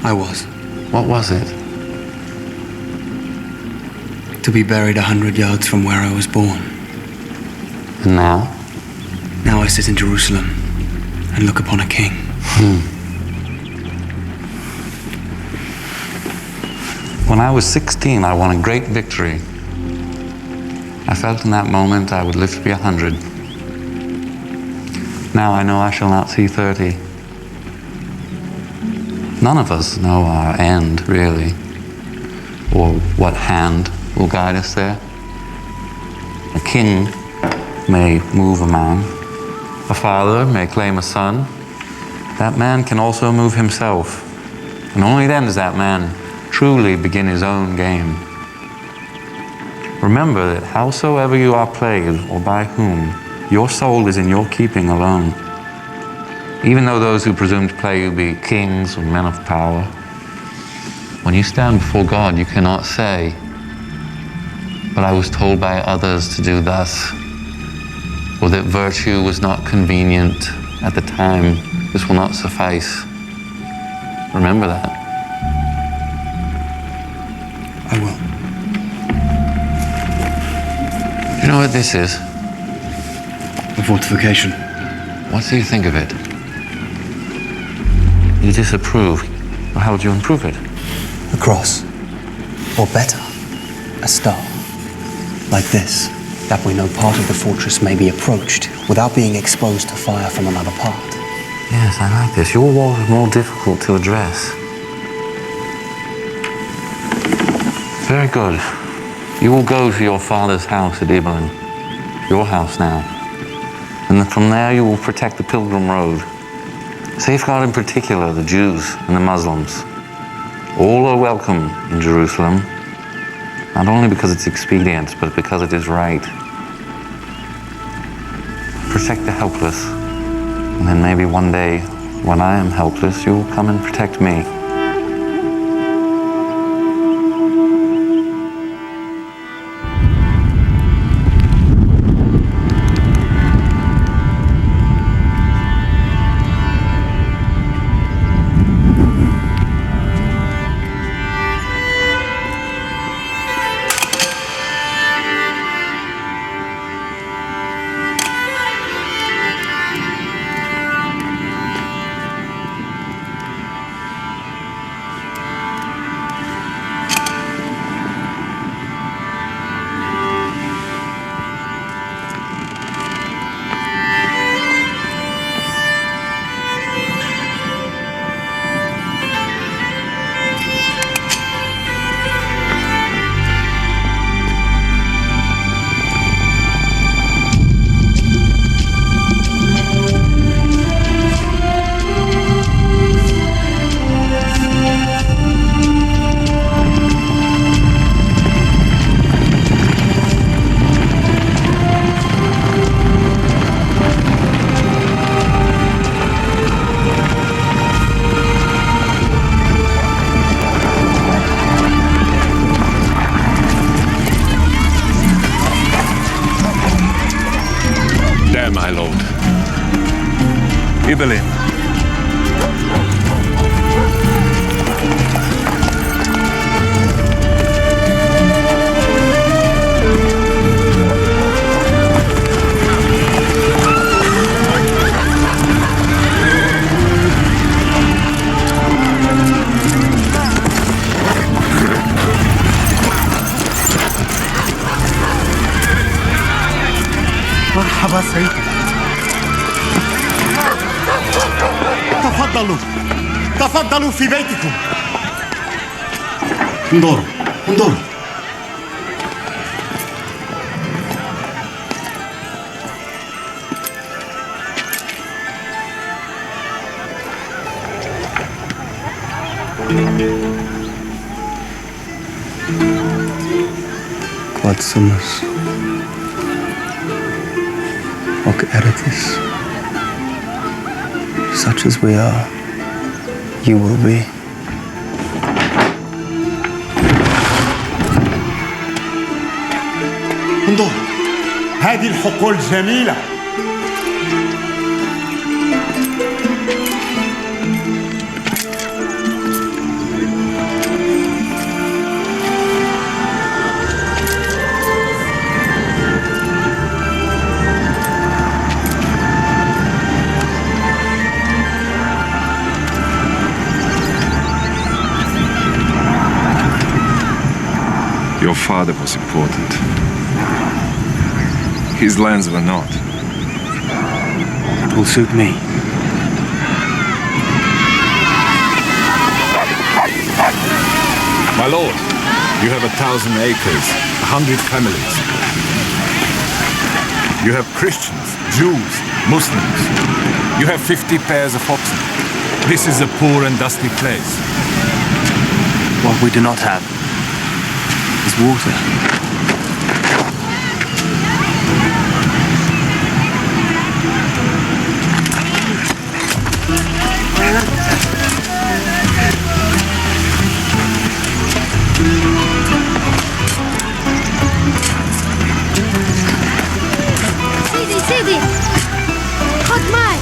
[SPEAKER 8] I was.
[SPEAKER 11] What was it?
[SPEAKER 8] To be buried 100 yards from where I was born.
[SPEAKER 11] And now?
[SPEAKER 8] Now I sit in Jerusalem and look upon a king.
[SPEAKER 11] When I was 16, I won a great victory. I felt in that moment I would live to be 100. Now I know I shall not see 30. None of us know our end, really, or what hand will guide us there. A king may move a man. A father may claim a son. That man can also move himself. And only then does that man truly begin his own game. Remember that howsoever you are played, or by whom, your soul is in your keeping alone. Even though those who presume to play you be kings or men of power, when you stand before God, you cannot say, "But I was told by others to do thus," or that virtue was not convenient at the time. This will not suffice. Remember that.
[SPEAKER 8] I will.
[SPEAKER 11] You know what this is?
[SPEAKER 8] A fortification.
[SPEAKER 11] What do you think of it? you disapprove, well, how would you improve it?
[SPEAKER 8] A cross. Or better, a star. Like this. That we know part of the fortress may be approached without being exposed to fire from another part.
[SPEAKER 11] Yes, I like this. Your walls are more difficult to address. Very good. You will go to your father's house at Ibelin, your house now. And from there you will protect the pilgrim road. Safeguard in particular the Jews and the Muslims. All are welcome in Jerusalem, not only because it's expedient, but because it is right. Protect the helpless, and then maybe one day, when I am helpless, you will come and protect me.
[SPEAKER 19] My lord. Ibelin.
[SPEAKER 4] مرحبا سيدي. تفضلوا في بيتكم. انظروا انظروا.
[SPEAKER 8] Quod sumus, hoc eretis. Such as we are, you will be.
[SPEAKER 4] انظر هذه الحقول جميلة.
[SPEAKER 19] Your father was important. His lands were not.
[SPEAKER 8] It will suit me.
[SPEAKER 19] My lord, you have 1,000 acres, 100 families. You have Christians, Jews, Muslims. You have 50 pairs of oxen. This is a poor and dusty place.
[SPEAKER 8] What we do not have is water.
[SPEAKER 22] سيدي خذ معي.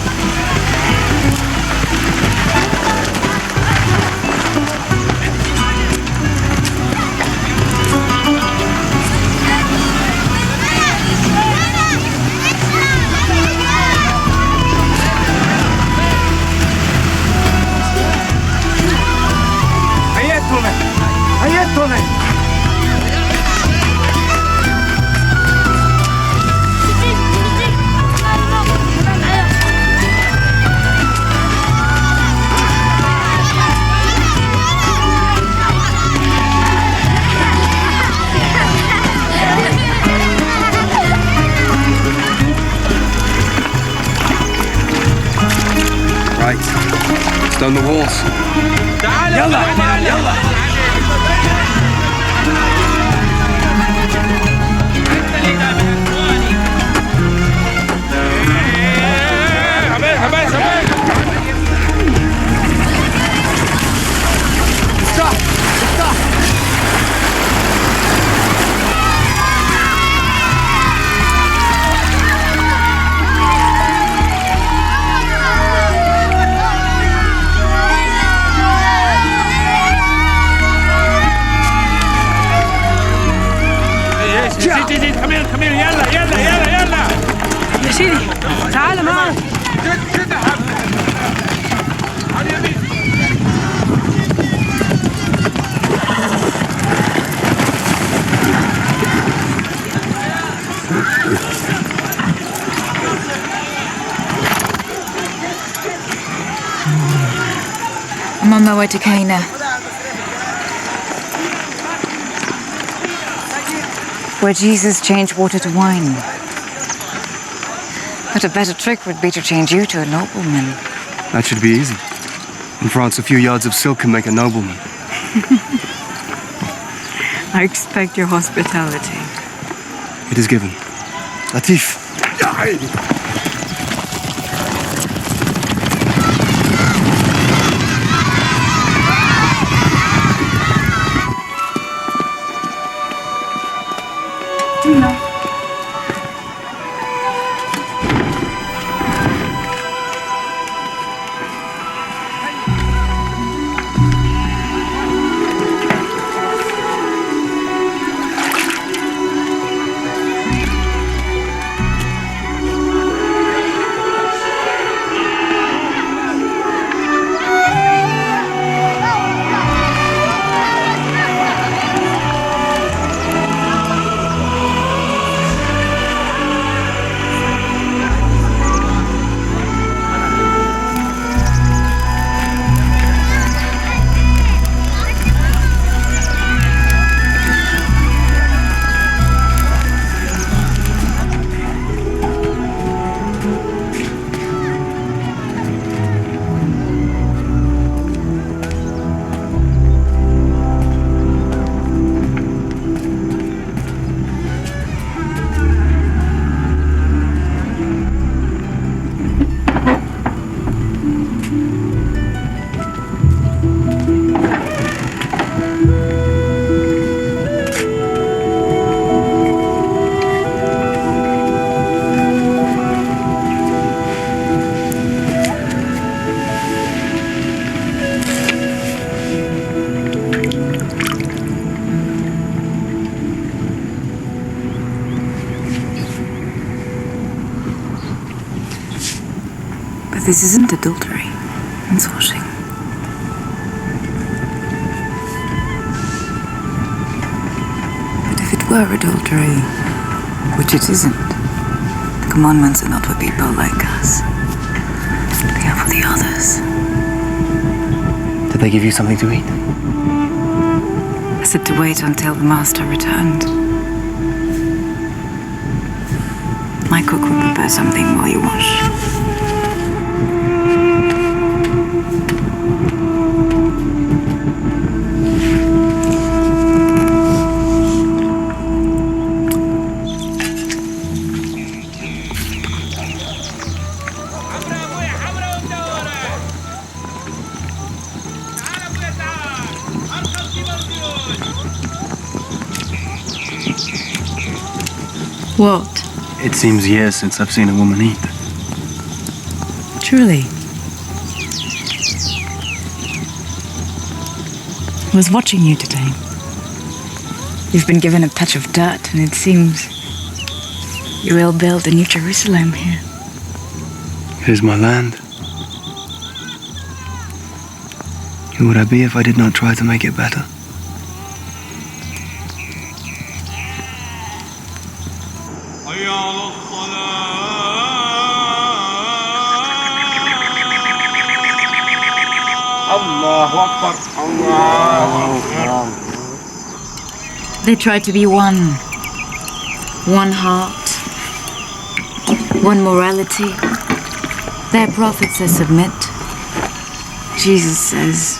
[SPEAKER 18] right. Stone the walls. Yalla! Yalla!
[SPEAKER 16] come here يلا يلا يلا يلا
[SPEAKER 5] يا سيدي تعال معي.
[SPEAKER 21] I'm on my way to Cana. Where Jesus changed water to wine. But a better trick would be to change you to a nobleman.
[SPEAKER 18] That should be easy. In France, a few yards of silk can make a nobleman.
[SPEAKER 21] I expect your hospitality.
[SPEAKER 18] It is given. Latif.
[SPEAKER 21] This isn't adultery, it's washing. But if it were adultery, which it isn't, the commandments are not for people like us. They are for the others.
[SPEAKER 8] Did they give you something to eat?
[SPEAKER 21] I said to wait until the master returned. My cook will prepare something while you wash. What?
[SPEAKER 18] It seems years since I've seen a woman eat.
[SPEAKER 21] Truly. I was watching you today. You've been given a touch of dirt, and it seems you will build a new Jerusalem here.
[SPEAKER 18] It is my land. Who would I be if I did not try to make it better?
[SPEAKER 21] They try to be one. One heart. One morality. Their prophets they submit. Jesus says,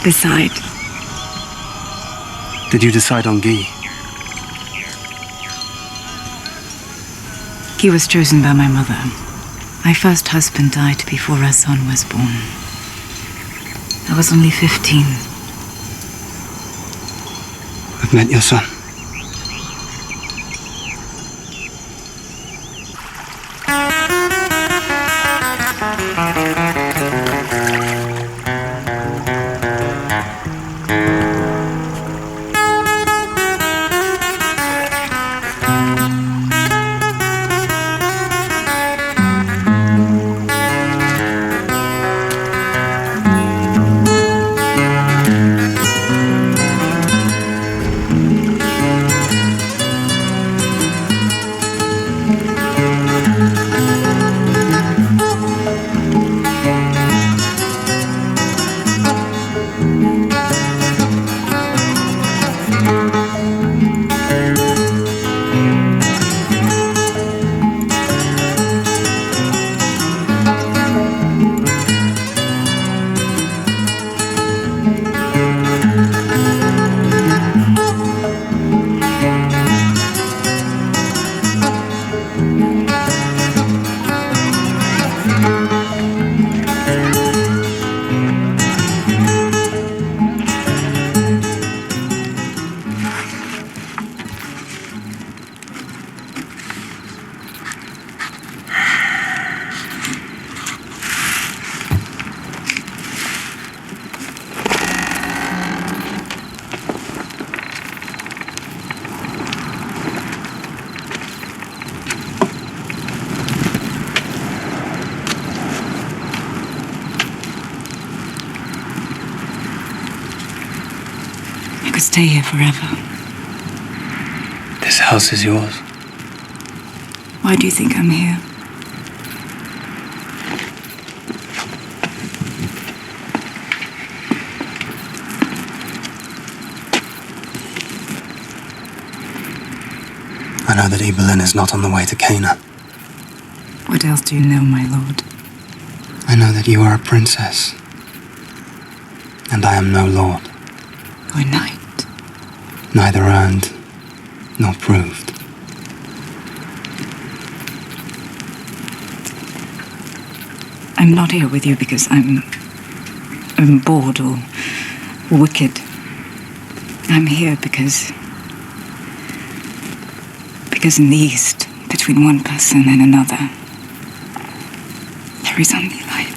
[SPEAKER 21] decide.
[SPEAKER 8] Did you decide on Guy?
[SPEAKER 21] He was chosen by my mother. My first husband died before our son was born. I was only 15.
[SPEAKER 8] I've met your son.
[SPEAKER 21] Stay here forever.
[SPEAKER 8] This house is yours.
[SPEAKER 21] Why do you think I'm here?
[SPEAKER 8] I know that Evelyn is not on the way to Cana.
[SPEAKER 21] What else do you know, my lord?
[SPEAKER 8] I know that you are a princess. And I am no lord.
[SPEAKER 21] Or knight.
[SPEAKER 8] Neither earned nor proved.
[SPEAKER 21] I'm not here with you because I'm bored or wicked. I'm here because in the East, between one person and another, there is only light.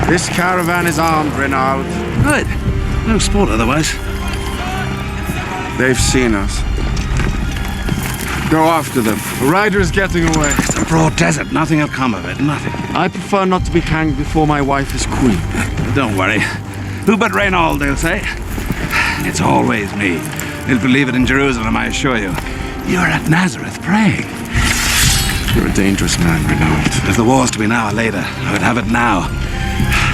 [SPEAKER 2] This caravan is armed, Renaud.
[SPEAKER 3] Good. No sport otherwise.
[SPEAKER 2] They've seen us. Go after them. The rider is getting away.
[SPEAKER 3] It's a broad desert. Nothing will come of it. Nothing.
[SPEAKER 2] I prefer not to be hanged before my wife is queen.
[SPEAKER 3] Don't worry. Who but Renaud, they'll say. It's always me. They'll believe it in Jerusalem, I assure you. You're at Nazareth praying.
[SPEAKER 2] You're a dangerous man, Renaud.
[SPEAKER 3] If the war's to be now or later, I would have it now.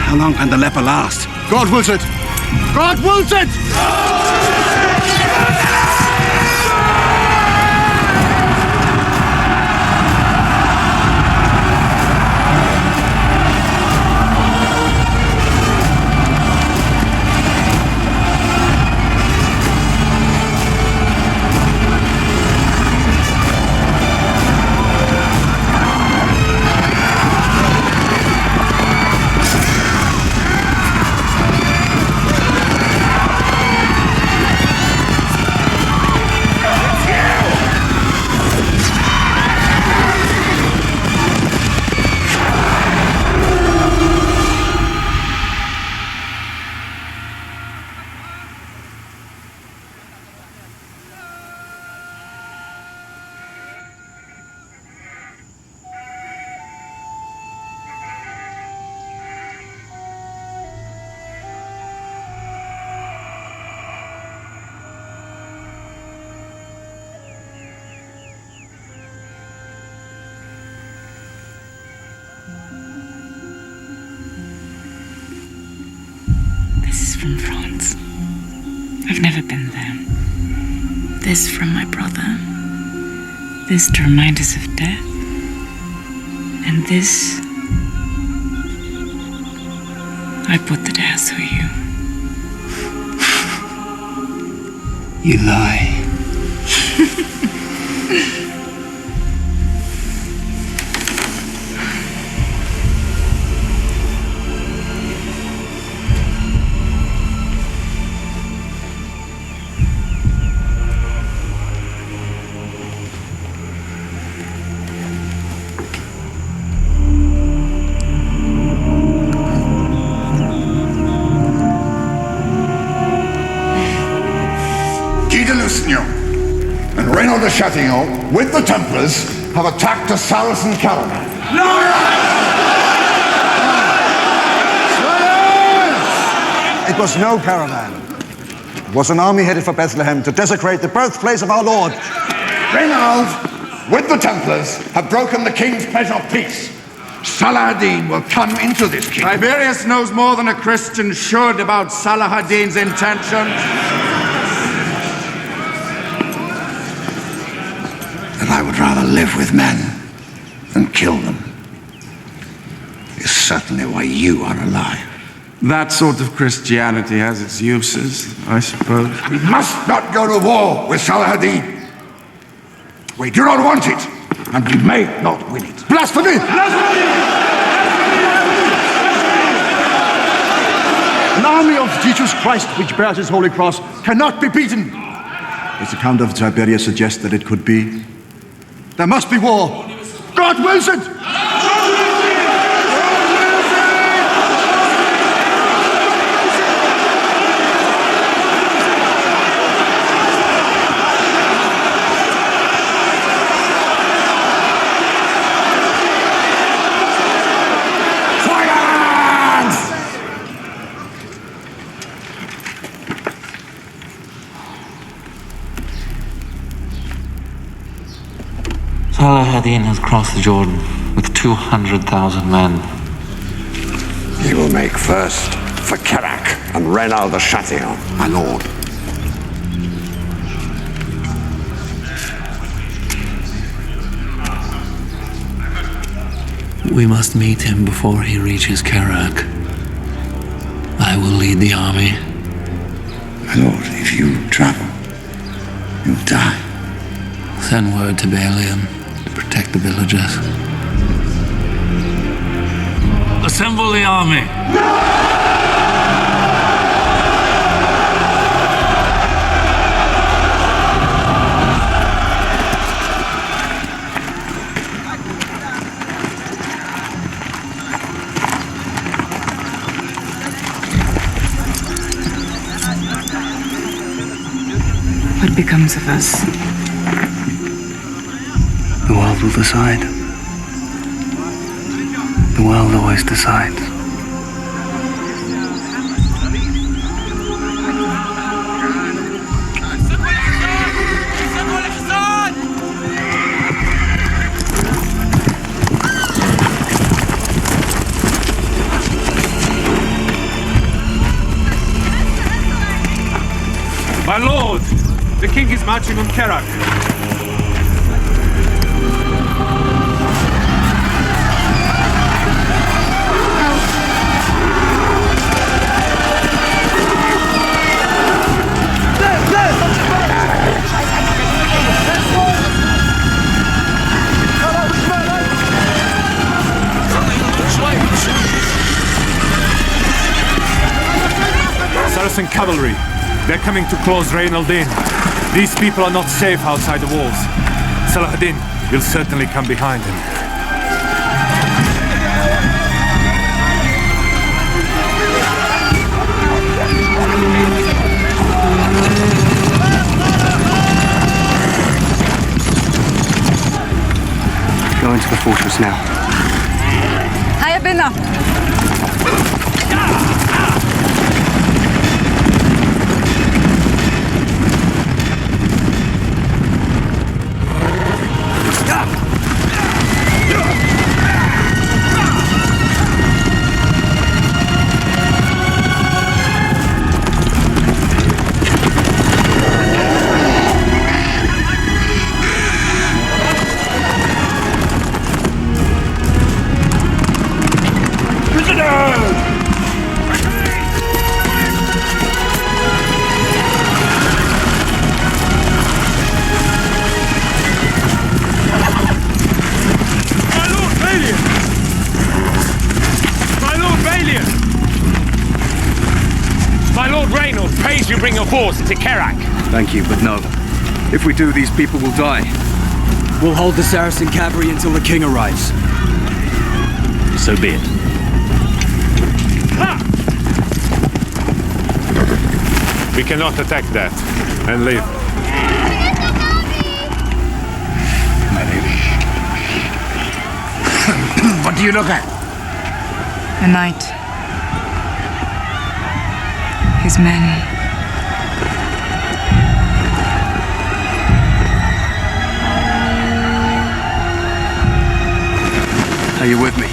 [SPEAKER 3] How long can the leper last?
[SPEAKER 4] God wills it! God wills it!
[SPEAKER 21] from France. I've never been there. This from my brother. This to remind us of death. And this I bought the day I saw you.
[SPEAKER 8] You lie.
[SPEAKER 1] And Renaud de Chatillon, with the Templars, have attacked a Saracen caravan.
[SPEAKER 4] It was no caravan. It was an army headed for Bethlehem to desecrate the birthplace of our Lord.
[SPEAKER 1] Renaud, with the Templars, have broken the king's pledge of peace. Saladin will come into this kingdom.
[SPEAKER 17] Tiberius knows more than a Christian should about Salah ad-Din's intentions.
[SPEAKER 1] That I would rather live with men than kill them is certainly why you are alive.
[SPEAKER 17] That sort of Christianity has its uses, I suppose.
[SPEAKER 1] We must not go to war with Saladin. We do not want it, and we may not win it.
[SPEAKER 4] Blasphemy! An army of Jesus Christ which bears his holy cross cannot be beaten. This account of Tiberius suggests that it could be. There must be war. God wills it!
[SPEAKER 11] Salah ad-Din has crossed the Jordan with 200,000 men.
[SPEAKER 1] He will make first for Kerak and Renaud de Chatillon, my lord.
[SPEAKER 8] We must meet him before he reaches Kerak. I will lead the army.
[SPEAKER 1] My lord, if you travel, you'll die.
[SPEAKER 8] Send word to Balian to protect the villagers.
[SPEAKER 16] Assemble the army.
[SPEAKER 21] What becomes of us?
[SPEAKER 8] The world will decide. The world always decides.
[SPEAKER 19] My lord, the king is marching on Kerak. Saracen cavalry. They're coming to close Renaud in. These people are not safe outside the walls. Saladin will certainly come behind him.
[SPEAKER 8] Go into the fortress now.
[SPEAKER 5] Hiya, Binna.
[SPEAKER 6] force to Kerak.
[SPEAKER 18] Thank you, but no. If we do, these people will die. We'll hold the Saracen cavalry until the king arrives.
[SPEAKER 6] So be it.
[SPEAKER 19] We cannot attack that and leave.
[SPEAKER 1] What do you look at?
[SPEAKER 21] A knight. His men.
[SPEAKER 18] Are you with me?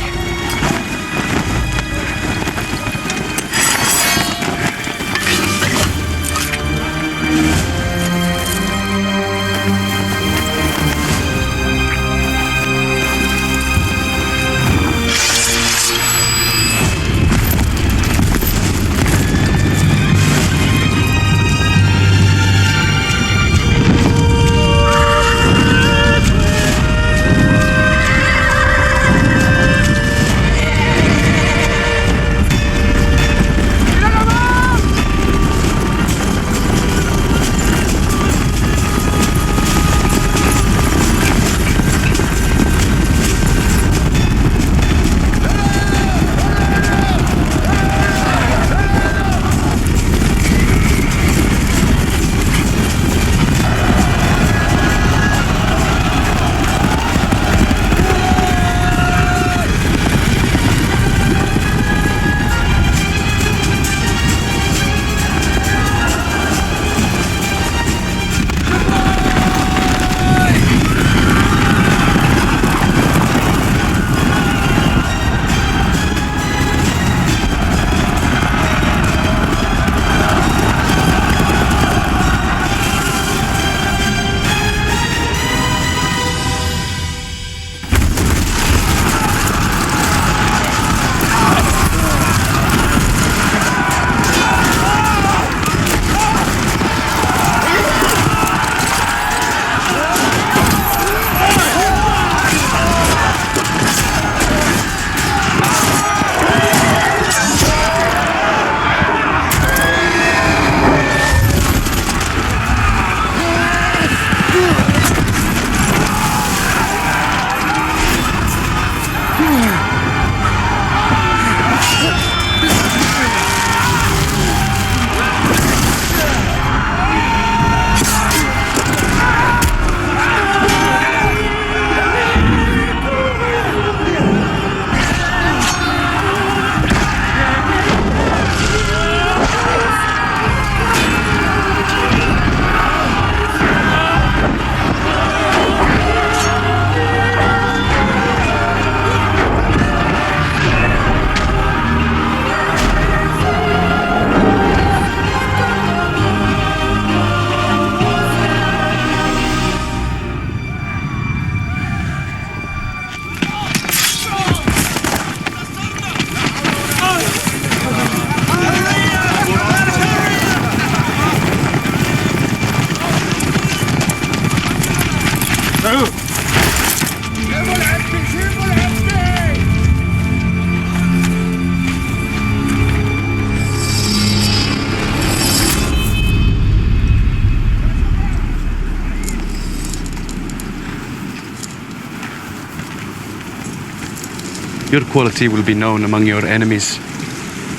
[SPEAKER 18] Your quality will be known among your enemies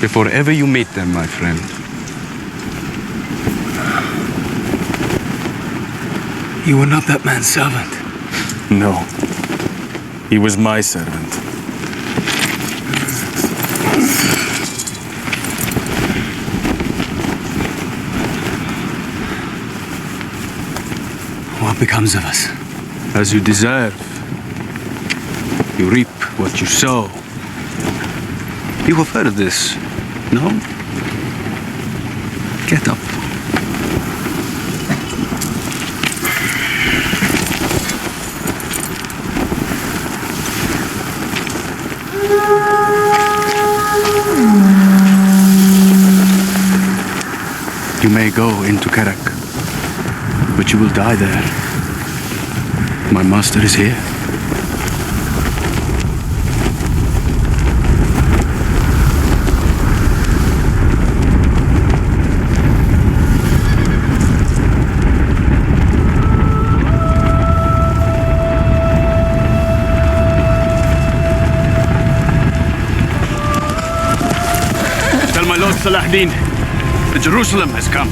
[SPEAKER 18] before ever you meet them, my friend.
[SPEAKER 12] You were not that man's servant.
[SPEAKER 15] No. He was my servant.
[SPEAKER 18] What becomes of us? As you deserve. You reap what you sow. You have heard of this, no? Get up. You may go into Kerak, but you will die there. My master is here.
[SPEAKER 3] Saladin. The Jerusalem has come.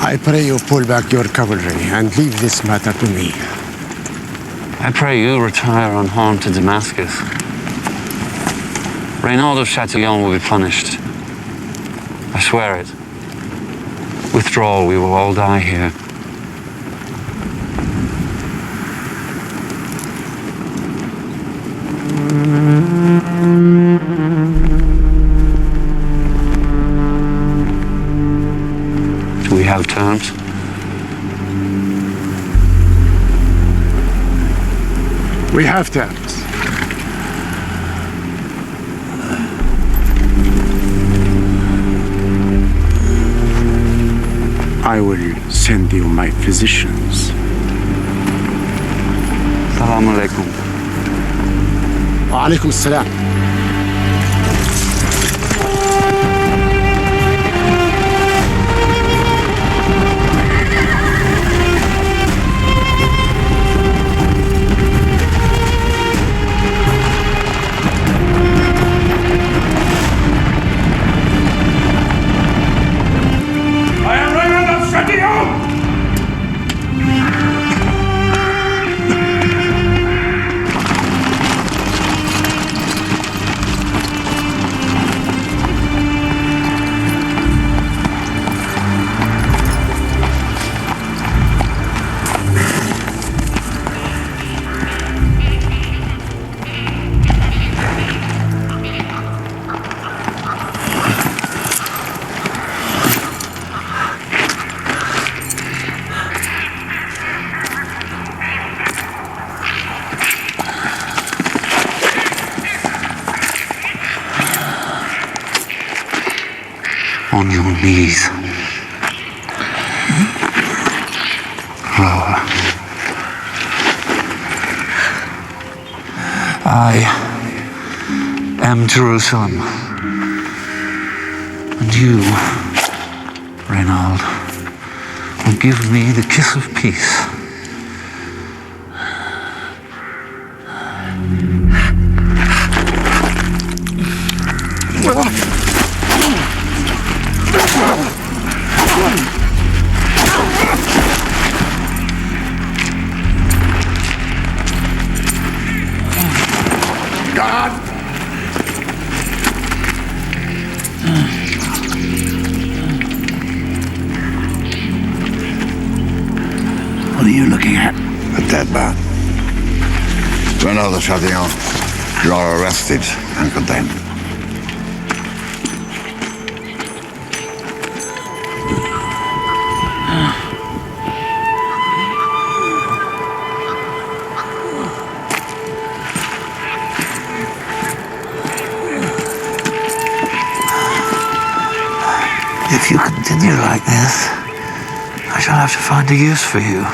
[SPEAKER 2] I pray you pull back your cavalry and leave this matter to me.
[SPEAKER 11] I pray you retire unharmed to Damascus. Reynald of Chatillon will be punished. I swear it. Withdraw, we will all die here. Do we have terms?
[SPEAKER 2] We have terms. I will send you my physicians.
[SPEAKER 11] Assalamu alaikum.
[SPEAKER 2] Wa alaikum assalam.
[SPEAKER 11] On your knees. Lower. I am Jerusalem. And you, Reynald, will give me the kiss of peace.
[SPEAKER 1] What are you looking at? A dead man. Reynald de Chatillon, you are arrested and condemned.
[SPEAKER 11] If you continue like this, I shall have to find a use for you.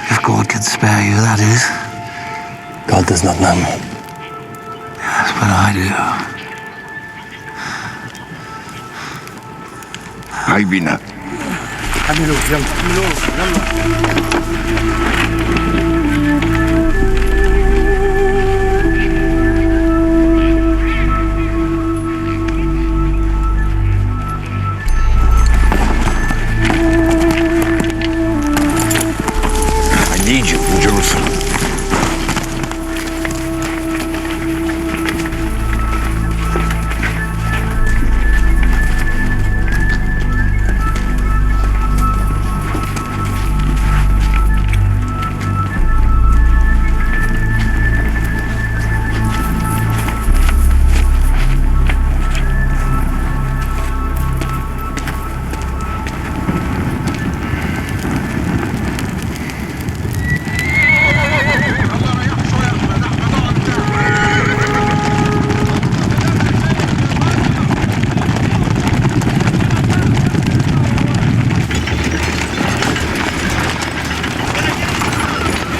[SPEAKER 11] If God can spare you, that is.
[SPEAKER 8] God does not know me.
[SPEAKER 11] Yes, but I do.
[SPEAKER 1] I've been
[SPEAKER 13] حملوه يلا حملوه يلا.
[SPEAKER 1] I need you in Jerusalem.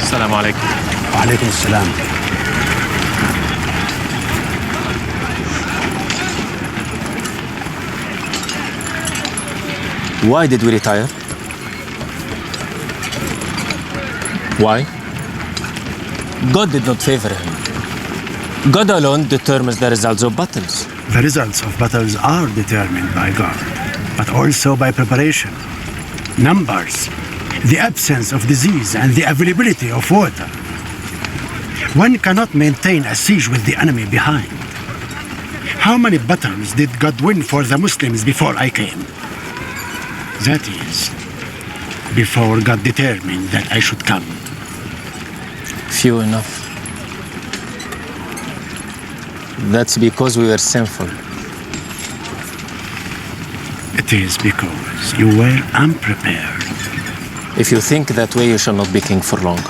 [SPEAKER 12] السلام عليكم.
[SPEAKER 13] وعليكم السلام.
[SPEAKER 12] Why did we retire? Why? God did not favor him. God alone determines the results of battles.
[SPEAKER 13] The results of battles are determined by God, but also by preparation, numbers, the absence of disease, and the availability of water. One cannot maintain a siege with the enemy behind. How many battles did God win for the Muslims before I came? That is, before God determined that I should come.
[SPEAKER 12] Few enough. That's because we were sinful.
[SPEAKER 13] It is because you were unprepared.
[SPEAKER 12] If you think that way, you shall not be king for long.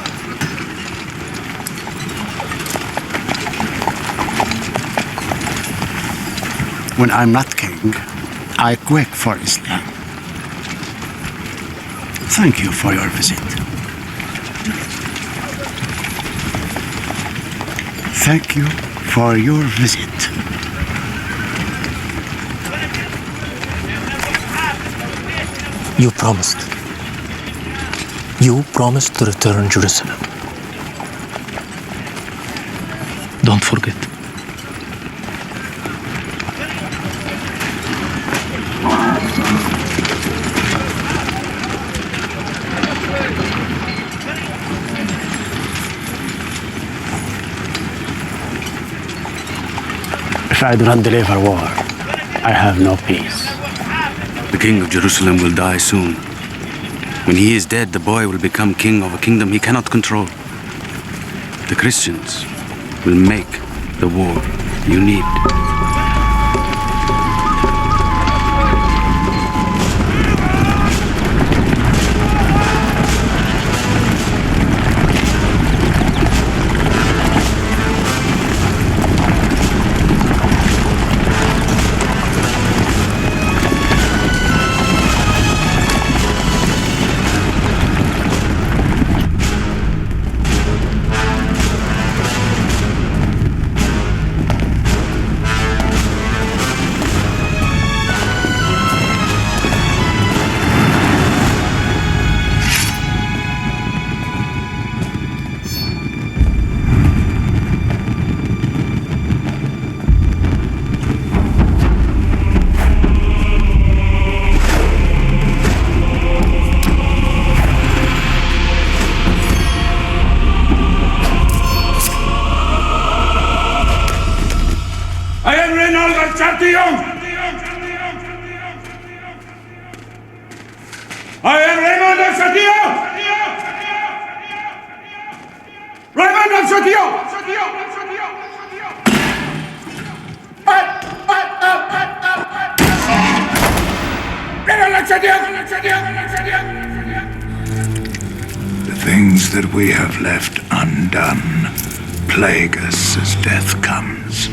[SPEAKER 13] When I'm not king, I quake for Islam. Thank you for your visit. Thank you for your visit.
[SPEAKER 12] You promised. You promised to return Jerusalem. Don't forget.
[SPEAKER 13] If I do not deliver war, I have no peace.
[SPEAKER 18] The king of Jerusalem will die soon. When he is dead, the boy will become king of a kingdom he cannot control. The Christians will make the war you need.
[SPEAKER 3] I am Raymond of Chatillon! Raymond of Chatillon!
[SPEAKER 7] The things that we have left undone plague us as death comes.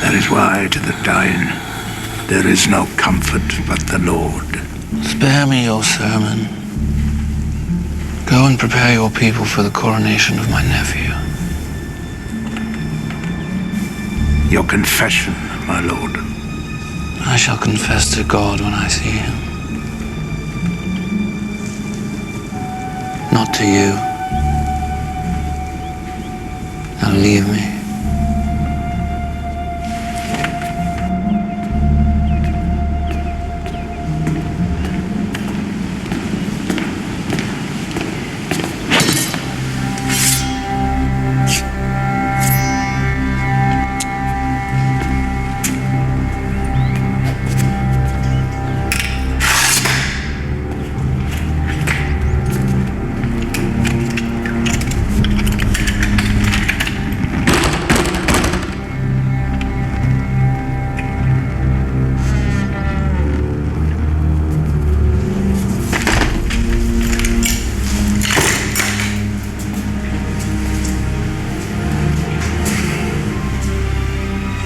[SPEAKER 7] That is why to the dying there is no comfort but the Lord.
[SPEAKER 11] Spare me your sermon. Go and prepare your people for the coronation of my nephew.
[SPEAKER 7] Your confession, my lord.
[SPEAKER 11] I shall confess to God when I see him. Not to you. Now leave me.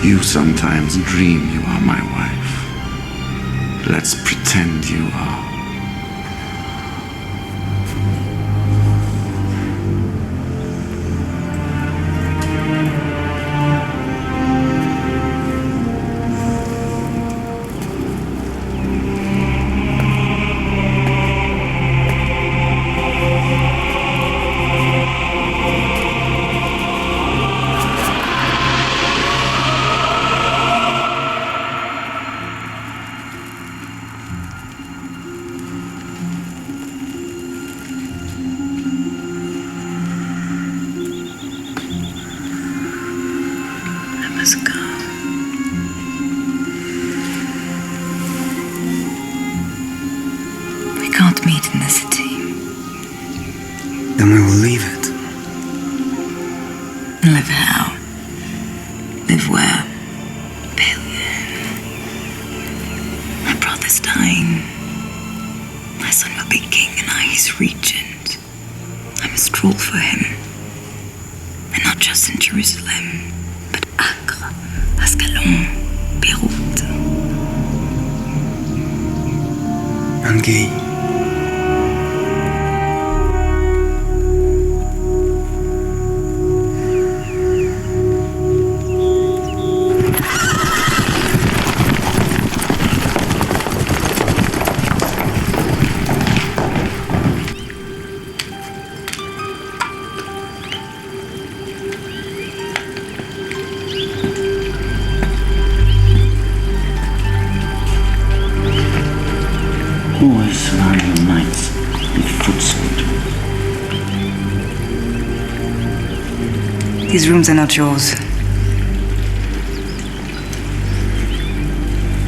[SPEAKER 3] You sometimes dream you are my wife. Let's pretend you are.
[SPEAKER 21] Let's go. We can't meet in the city.
[SPEAKER 8] Then we will leave it.
[SPEAKER 21] Live how? Live where? Billion. My brother's dying. My son will be king and I his regent. I must rule for him. And not just in Jerusalem, but Acre, Ascalon, Beirut.
[SPEAKER 8] And Guy.
[SPEAKER 1] Always surround your knights with footsword.
[SPEAKER 5] These rooms are not yours.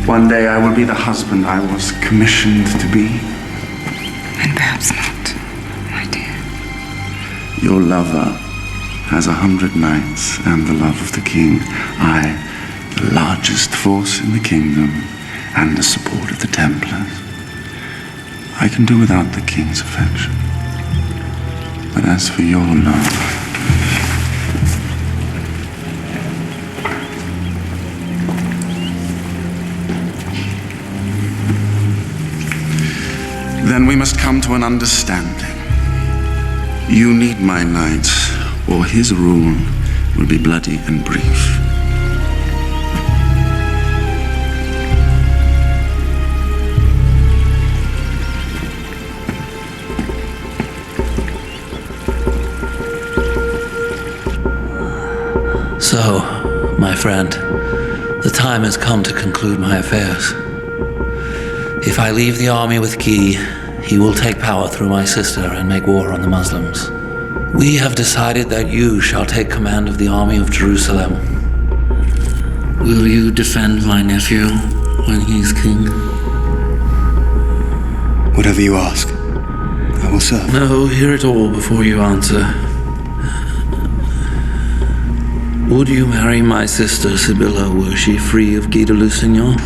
[SPEAKER 3] One day I will be the husband I was commissioned to be.
[SPEAKER 5] And perhaps not, my dear.
[SPEAKER 3] Your lover has 100 knights and the love of the king. I, the largest force in the kingdom and the support of the Templars. I can do without the king's affection. But as for your love, then we must come to an understanding. You need my knights, or his rule will be bloody and brief.
[SPEAKER 11] So, my friend, the time has come to conclude my affairs. If I leave the army with Guy, he will take power through my sister and make war on the Muslims. We have decided that you shall take command of the army of Jerusalem. Will you defend my nephew when he is king?
[SPEAKER 8] Whatever you ask, I will serve.
[SPEAKER 11] No, hear it all before you answer. Would you marry my sister Sibylla were she free of Guy de Lusignan?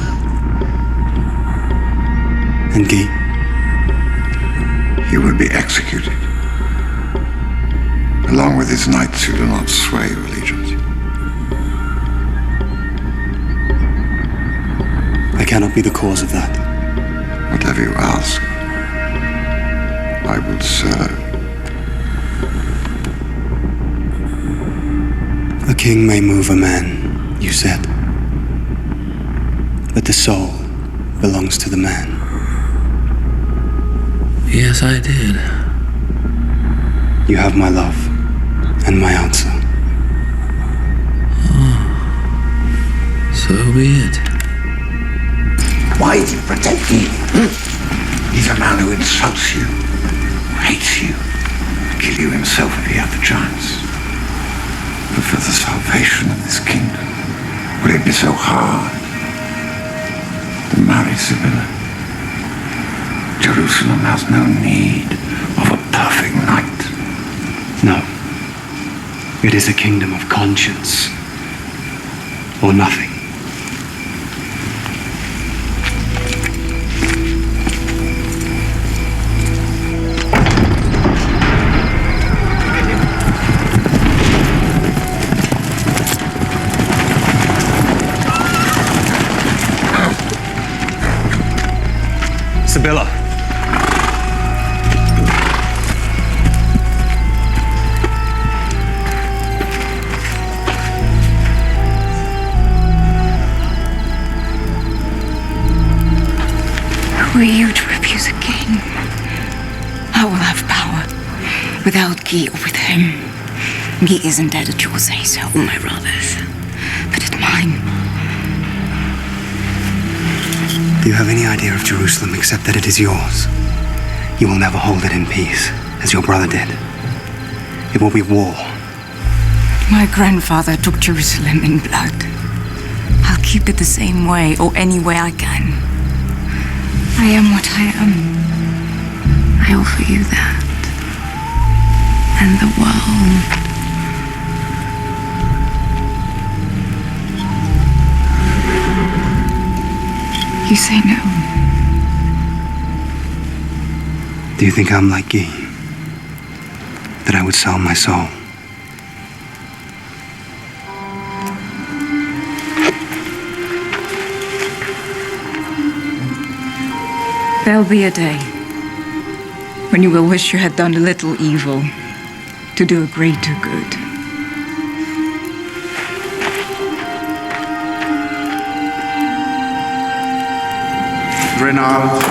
[SPEAKER 8] And Guy?
[SPEAKER 1] He will be executed, along with his knights who do not sway your allegiance.
[SPEAKER 8] I cannot be the cause of that.
[SPEAKER 1] Whatever you ask, I will serve.
[SPEAKER 8] A king may move a man, you said. But the soul belongs to the man.
[SPEAKER 11] Yes, I did.
[SPEAKER 8] You have my love and my answer.
[SPEAKER 10] So be it.
[SPEAKER 1] Why do you protect him? He's a man who insults you, who hates you, would kill you himself if he had the chance. But for the salvation of this kingdom, will it be so hard to marry Sibylla? Jerusalem has no need of a perfect knight.
[SPEAKER 8] No. It is a kingdom of conscience. Or nothing. Sibylla.
[SPEAKER 21] Who are you to refuse a king? I will have power, without Guy or with him. Guy isn't dead at your say-so, or my brother's, but at mine.
[SPEAKER 8] Do you have any idea of Jerusalem except that it is yours? You will never hold it in peace, as your brother did. It will be war.
[SPEAKER 21] My grandfather took Jerusalem in blood. I'll keep it the same way, or any way I can. I am what I am. I offer you that. And the world. You say no.
[SPEAKER 8] Do you think I'm like Guy? That I would sell my soul?
[SPEAKER 21] There'll be a day when you will wish you had done a little evil to do a greater good.
[SPEAKER 3] Renard.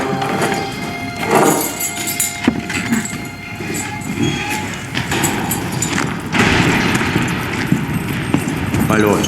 [SPEAKER 3] My lord.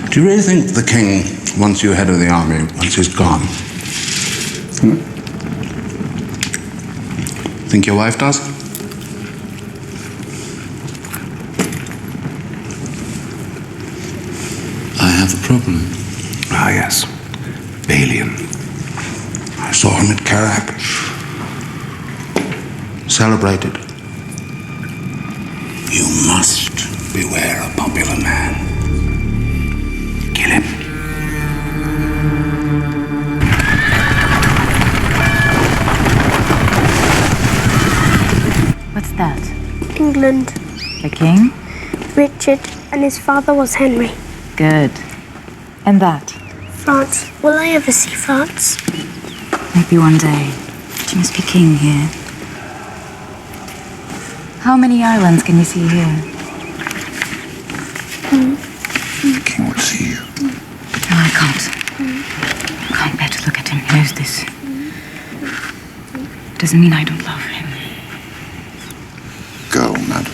[SPEAKER 1] Do you really think the king wants you head of the army once he's gone? Think your wife does?
[SPEAKER 3] I have a problem.
[SPEAKER 1] Ah, yes. Balian. I saw him at Carac. Celebrated. You must beware a popular man. Kill him.
[SPEAKER 21] What's that?
[SPEAKER 22] England.
[SPEAKER 21] The king?
[SPEAKER 22] Richard, and his father was Henry.
[SPEAKER 21] Good. And that?
[SPEAKER 22] France. Will I ever see France?
[SPEAKER 21] Maybe one day. But you must be king here. How many islands can you see here?
[SPEAKER 1] The king will see you.
[SPEAKER 21] No, I can't. I can't bear to look at him. He knows this. Doesn't mean I don't love him.
[SPEAKER 1] Go, madam.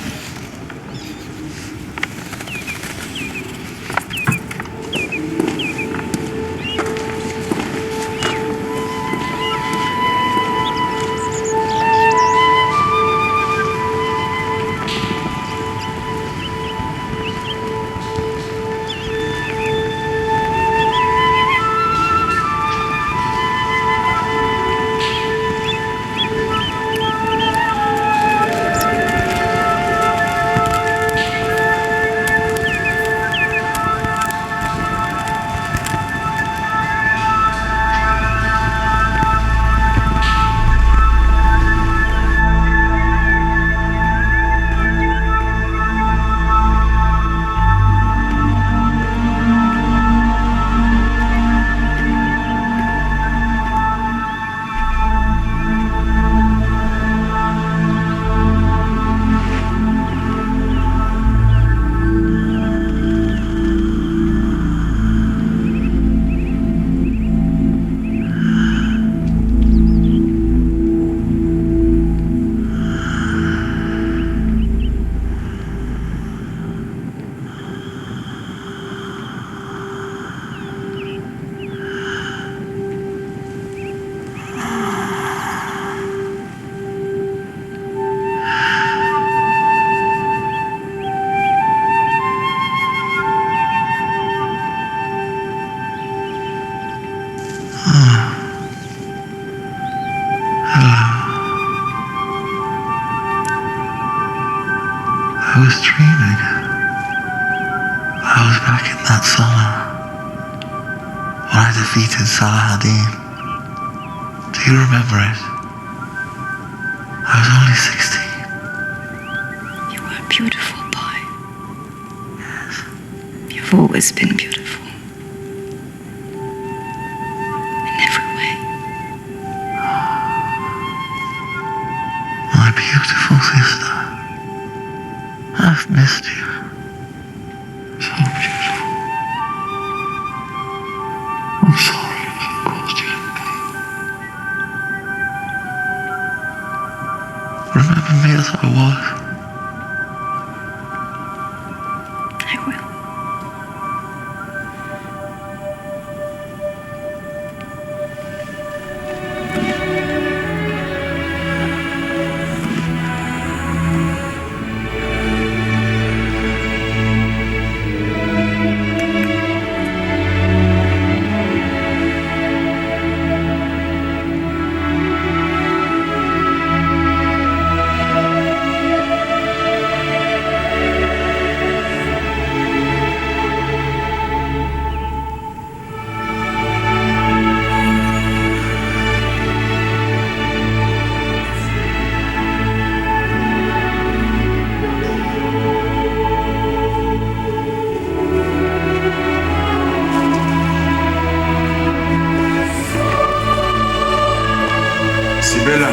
[SPEAKER 10] I was dreaming. I was back in that summer when I defeated Saladin. Do you remember it? I was only 16.
[SPEAKER 21] You were a beautiful boy. Yes. You've always been beautiful. In every way.
[SPEAKER 10] My beautiful sister. I've missed you. So beautiful. I'm sorry if I caused you any pain. Remember me as I was.
[SPEAKER 21] I will.
[SPEAKER 19] Sibella.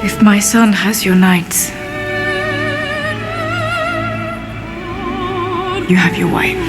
[SPEAKER 21] If my son has your knights, you have your wife.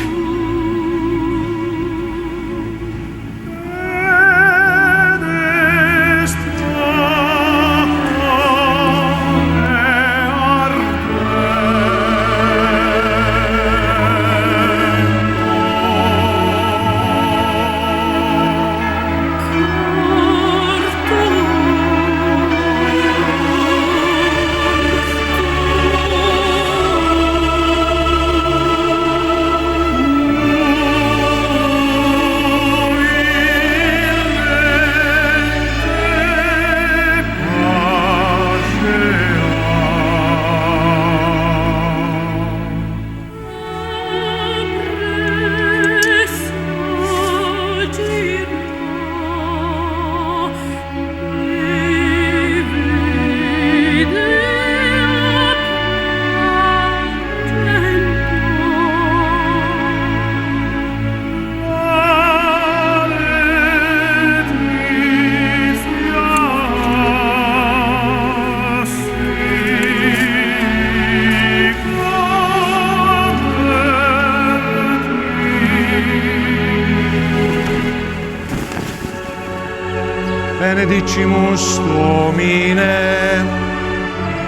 [SPEAKER 14] Benedicimus Domine.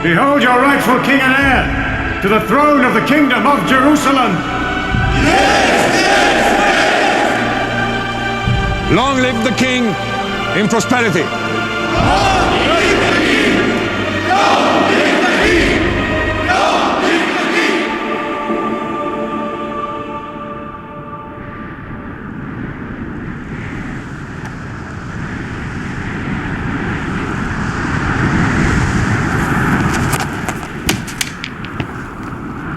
[SPEAKER 20] Behold your rightful king and heir to the throne of the kingdom of Jerusalem.
[SPEAKER 14] Long live the king in prosperity.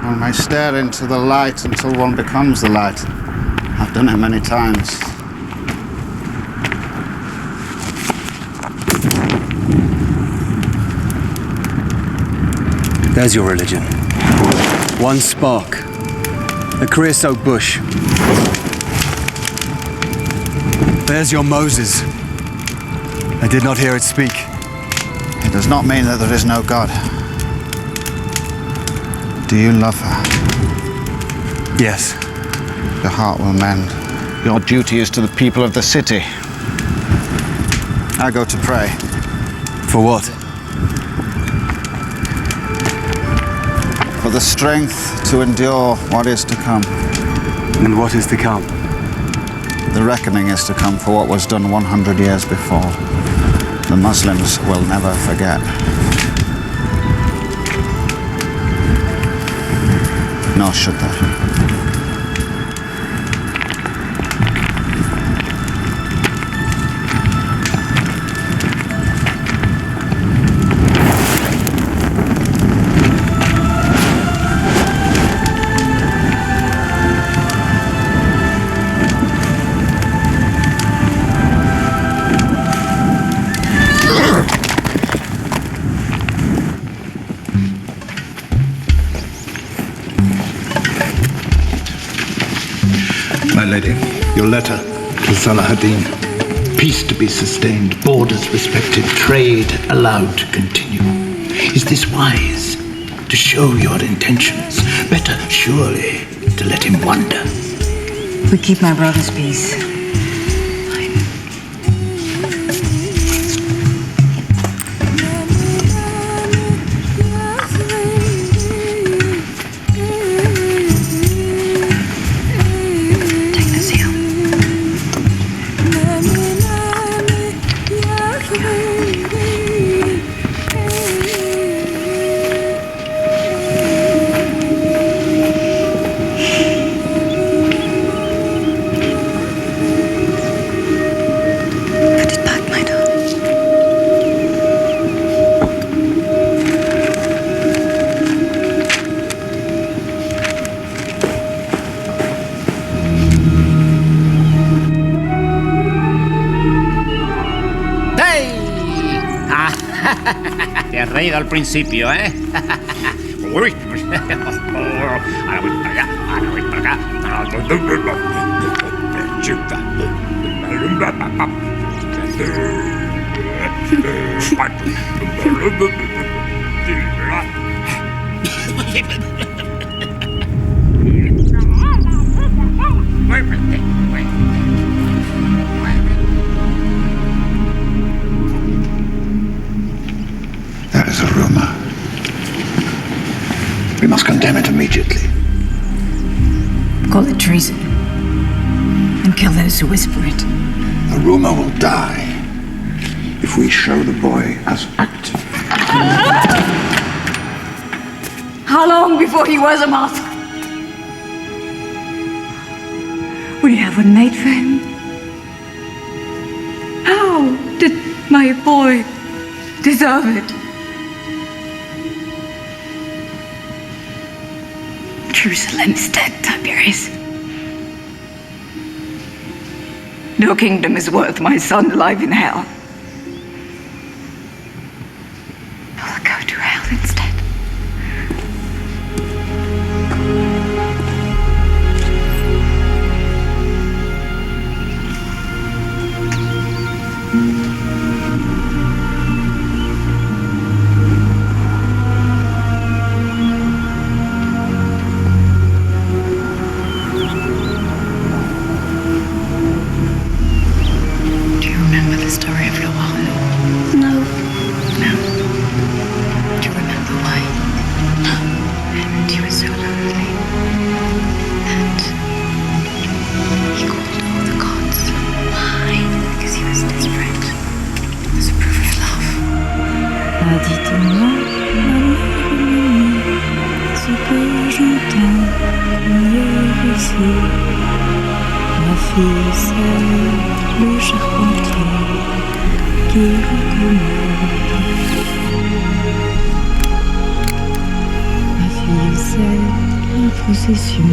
[SPEAKER 9] One may stare into the light until one becomes the light. I've done it many times.
[SPEAKER 8] There's your religion. One spark. A creosote bush. There's your Moses. I did not hear it speak.
[SPEAKER 9] It does not mean that there is no God. Do you love her?
[SPEAKER 8] Yes.
[SPEAKER 9] Your heart will mend. Your duty is to the people of the city. I go to pray.
[SPEAKER 8] For what?
[SPEAKER 9] For the strength to endure what is to come.
[SPEAKER 8] And what is to come?
[SPEAKER 9] The reckoning is to come for what was done 100 years before. The Muslims will never forget. ناشطة.
[SPEAKER 20] My lady, your letter to Salahadin. Peace to be sustained, borders respected, trade allowed to continue. Is this wise? To show your intentions? Better, surely, to let him wonder.
[SPEAKER 21] We keep my brother's peace.
[SPEAKER 6] Te has reído al principio, ¿eh? Uy. Ahora voy para allá, ahora voy para
[SPEAKER 1] That is a rumor. We must condemn it immediately.
[SPEAKER 21] Call it treason. And kill those who whisper it.
[SPEAKER 1] The rumor will die if we show the boy as active.
[SPEAKER 21] How long before he wears a mask? Would you have one made for him? How did my boy deserve it? Jerusalem is dead, Tiberius. No kingdom is worth my son alive in hell. I'll go to hell instead. Dites-moi, ce que j'entends crier ici. Ma fille, c'est le charpentier qui recommande. Ma fille, c'est la procession.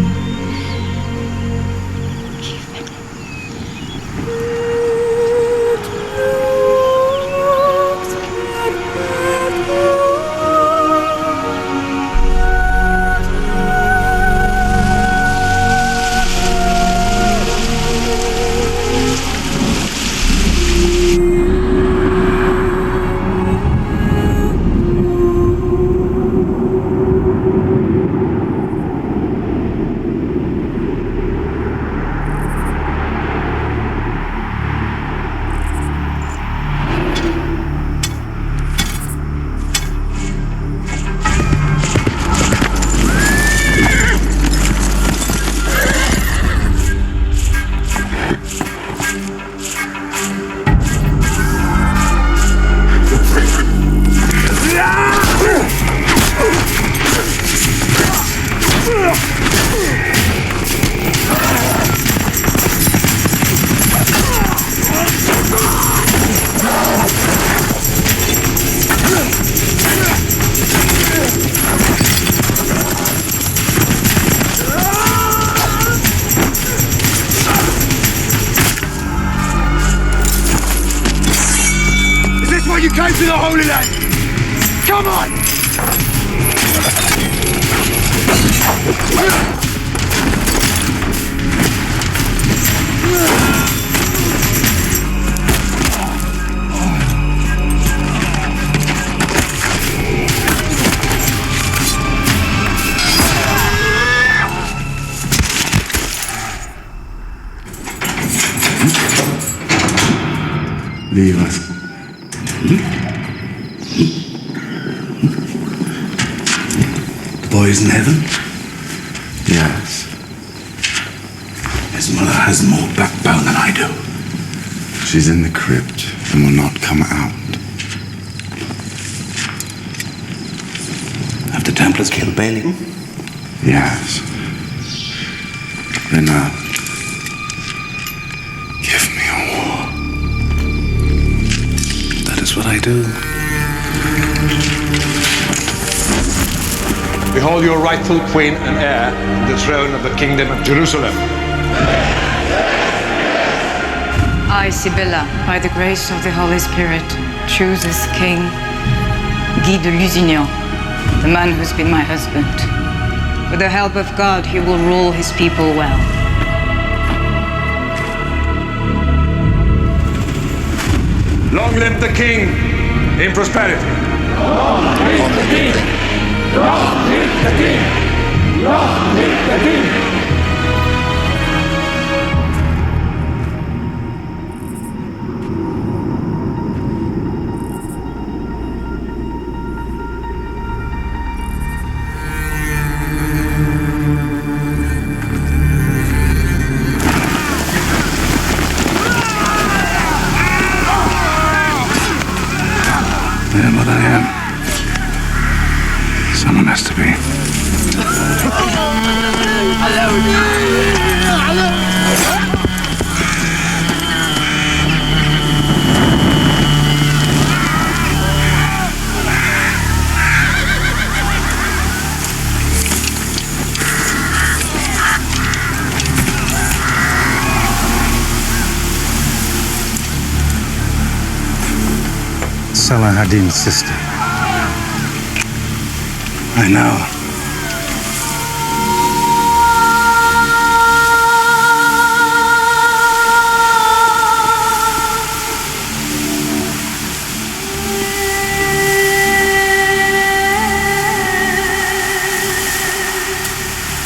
[SPEAKER 13] Drive to the Holy Land! Come on!
[SPEAKER 3] Leave us. The boy's in heaven? Yes. His mother has more backbone than I do. She's in the crypt and will not come out.
[SPEAKER 8] Have the Templars killed Bailey?
[SPEAKER 3] Yes. Then give me a war. That is what I do.
[SPEAKER 14] Behold your rightful queen and heir to the throne of the Kingdom of Jerusalem.
[SPEAKER 5] I, Sibylla, by the grace of the Holy Spirit, choose as king Guy de Lusignan, the man who's been my husband. With the help of God, he will rule his people well.
[SPEAKER 14] Long live the king in prosperity.
[SPEAKER 16] Long live the king! Long live the king! Long live the king!
[SPEAKER 3] I am what I am. Someone has to be.
[SPEAKER 2] Salahadin's sister.
[SPEAKER 3] I know.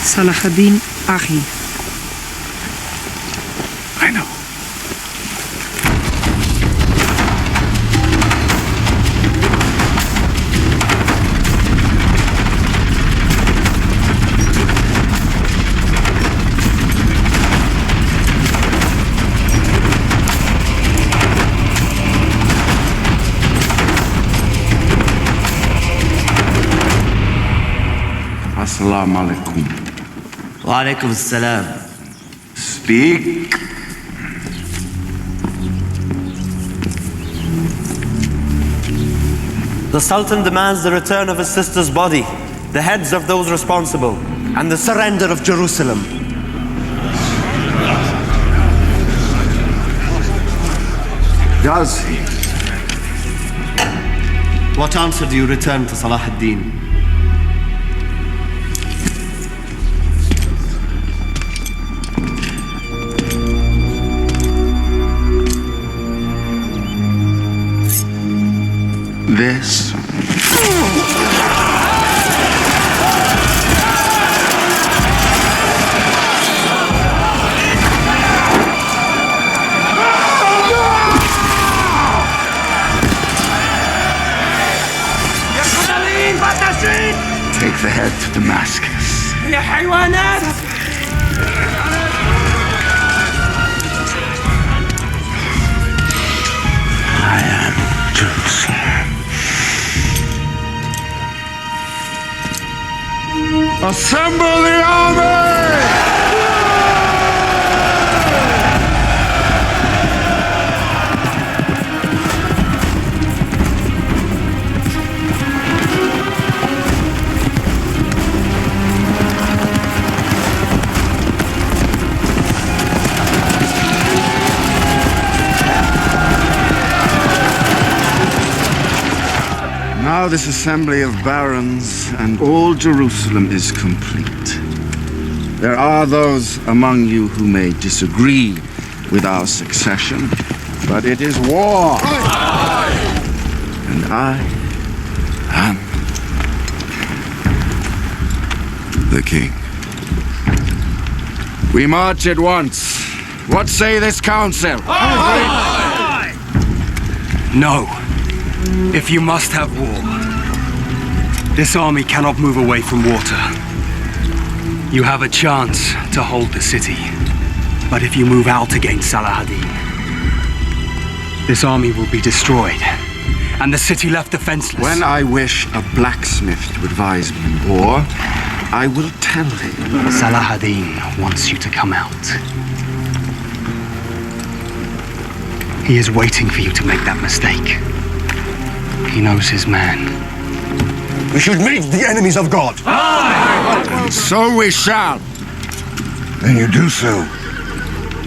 [SPEAKER 5] Salahadin Aghi.
[SPEAKER 3] I know. Assalamu alaikum.
[SPEAKER 8] Wa alaikum assalam.
[SPEAKER 3] Speak.
[SPEAKER 4] The Sultan demands the return of his sister's body, the heads of those responsible, and the surrender of Jerusalem.
[SPEAKER 3] Does he?
[SPEAKER 4] What answer do you return to Salah ad-Din?
[SPEAKER 3] This. Take the head to Damascus. I am Jerusalem.
[SPEAKER 14] Assemble the army!
[SPEAKER 3] Now this assembly of barons and all Jerusalem is complete. There are those among you who may disagree with our succession, but it is war. And I am the king. We march at once. What say this council?
[SPEAKER 8] No. If you must have war, this army cannot move away from water. You have a chance to hold the city. But if you move out against Saladin, this army will be destroyed, and the city left defenseless.
[SPEAKER 3] When I wish a blacksmith to advise me in war, I will tell him.
[SPEAKER 8] Saladin wants you to come out. He is waiting for you to make that mistake. He knows his man.
[SPEAKER 15] We should meet the enemies of God.
[SPEAKER 3] And so we shall.
[SPEAKER 1] Then you do so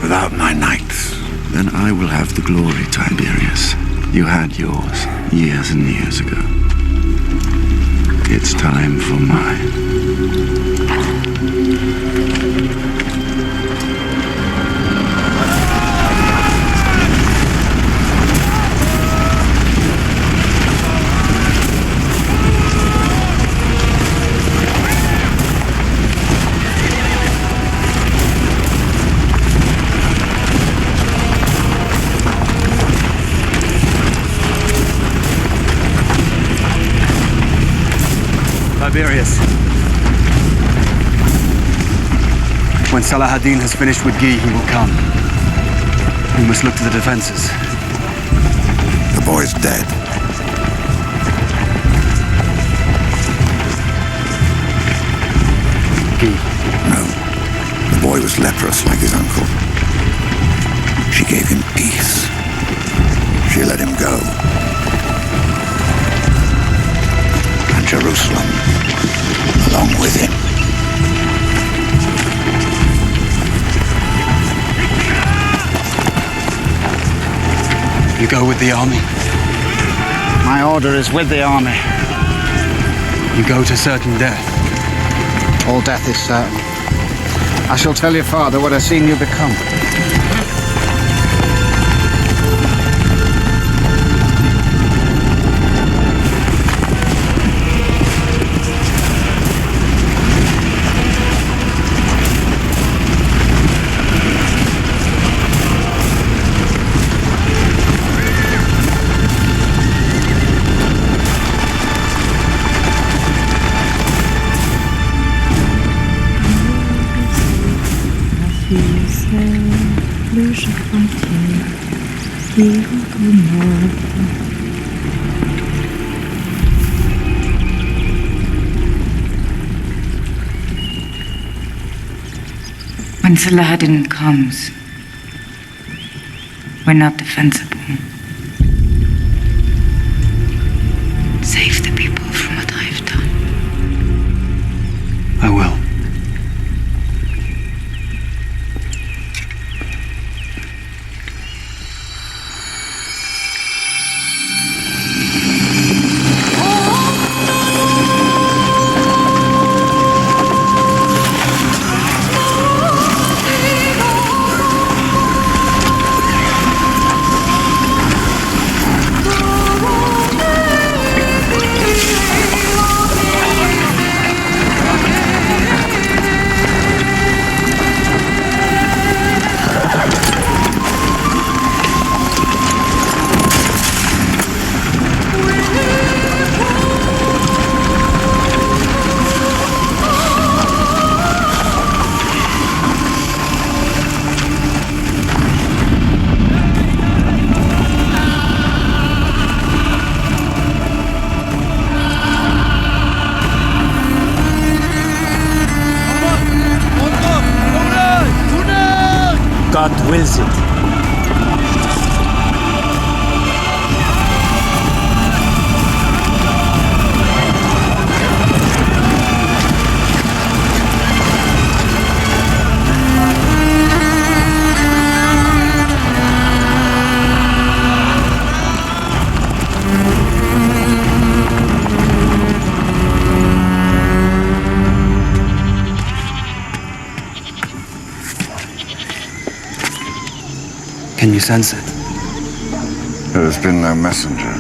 [SPEAKER 1] without my knights.
[SPEAKER 3] Then I will have the glory, Tiberius. You had yours years and years ago. It's time for mine.
[SPEAKER 8] Tiberius. When Saladin has finished with Guy, he will come. We must look to the defenses.
[SPEAKER 1] The boy's dead.
[SPEAKER 8] Guy?
[SPEAKER 1] No. The boy was leprous like his uncle. She gave him peace. She let him go. And Jerusalem along with him.
[SPEAKER 8] You go with the army?
[SPEAKER 9] My order is with the army.
[SPEAKER 8] You go to certain death?
[SPEAKER 9] All death is certain. I shall tell your father what I've seen you become.
[SPEAKER 5] When Saladin comes, we're not defensible. Save the people from what I've done.
[SPEAKER 8] I will. God wills it. Can you sense it?
[SPEAKER 1] There has been no messenger.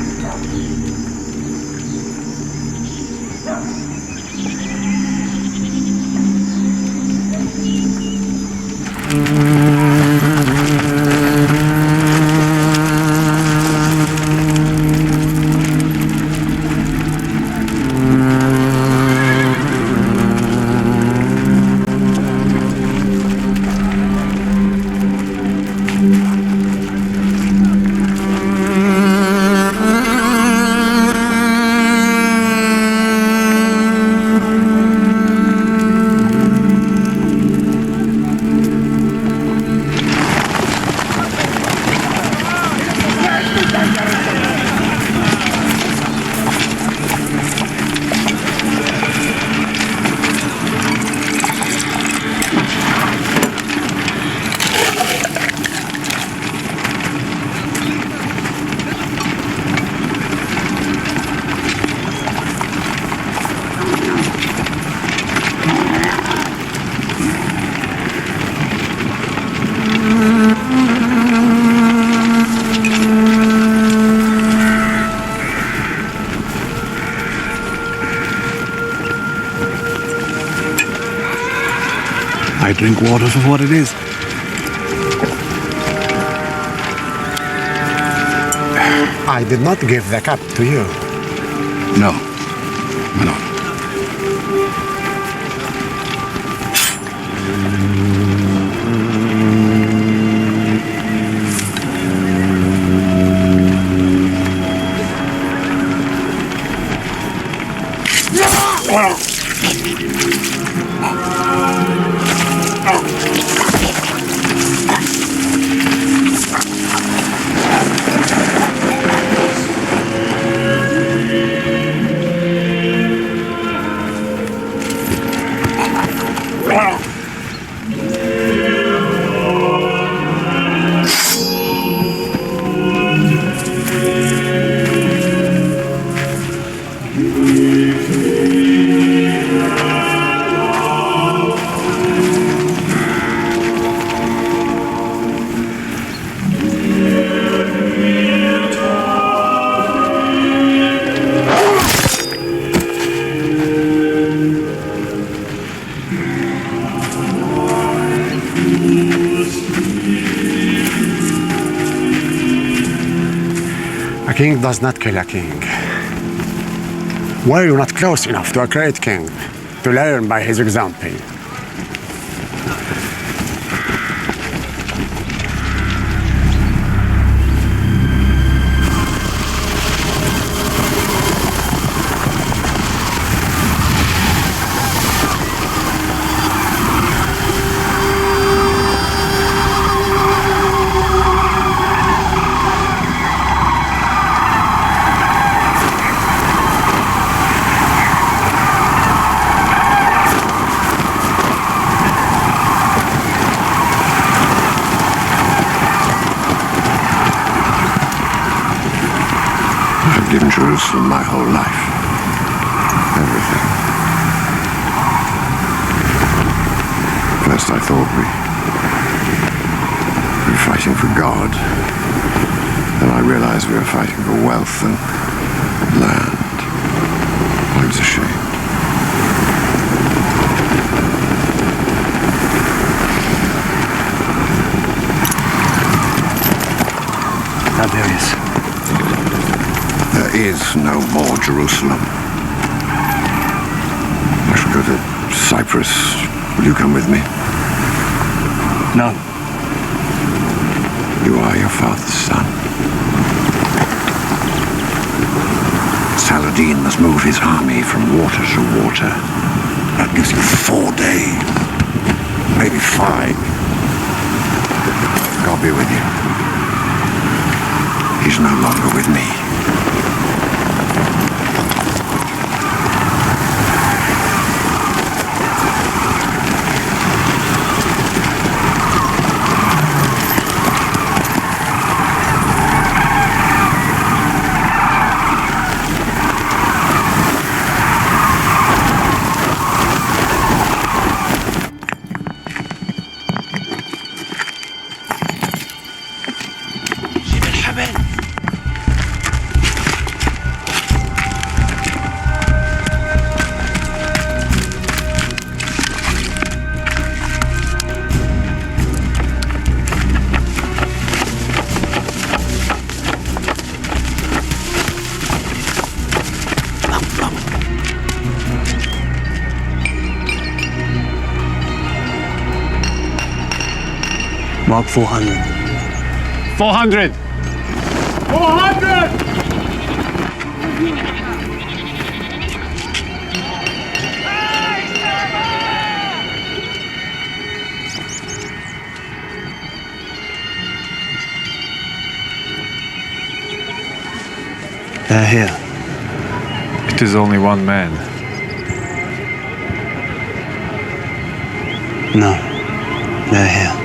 [SPEAKER 13] I drink water for what it is. I did not give the cup to you.
[SPEAKER 7] No, my lord.
[SPEAKER 13] A king does not kill a king. Were you not close enough to a great king to learn by his example?
[SPEAKER 1] In Jerusalem my whole life. Everything. First I thought we were fighting for God. Then I realized we were fighting for wealth and land. I was ashamed.
[SPEAKER 13] Now there is.
[SPEAKER 1] There is no more Jerusalem. I shall go to Cyprus. Will you come with me?
[SPEAKER 8] No.
[SPEAKER 1] You are your father's son. Saladin must move his army from water to water. That gives you 4 days. Maybe 5. God be with you. He's no longer with me.
[SPEAKER 8] Mark 400.
[SPEAKER 19] 400! 400!
[SPEAKER 8] They're here.
[SPEAKER 19] It is only one man.
[SPEAKER 8] No, they're here.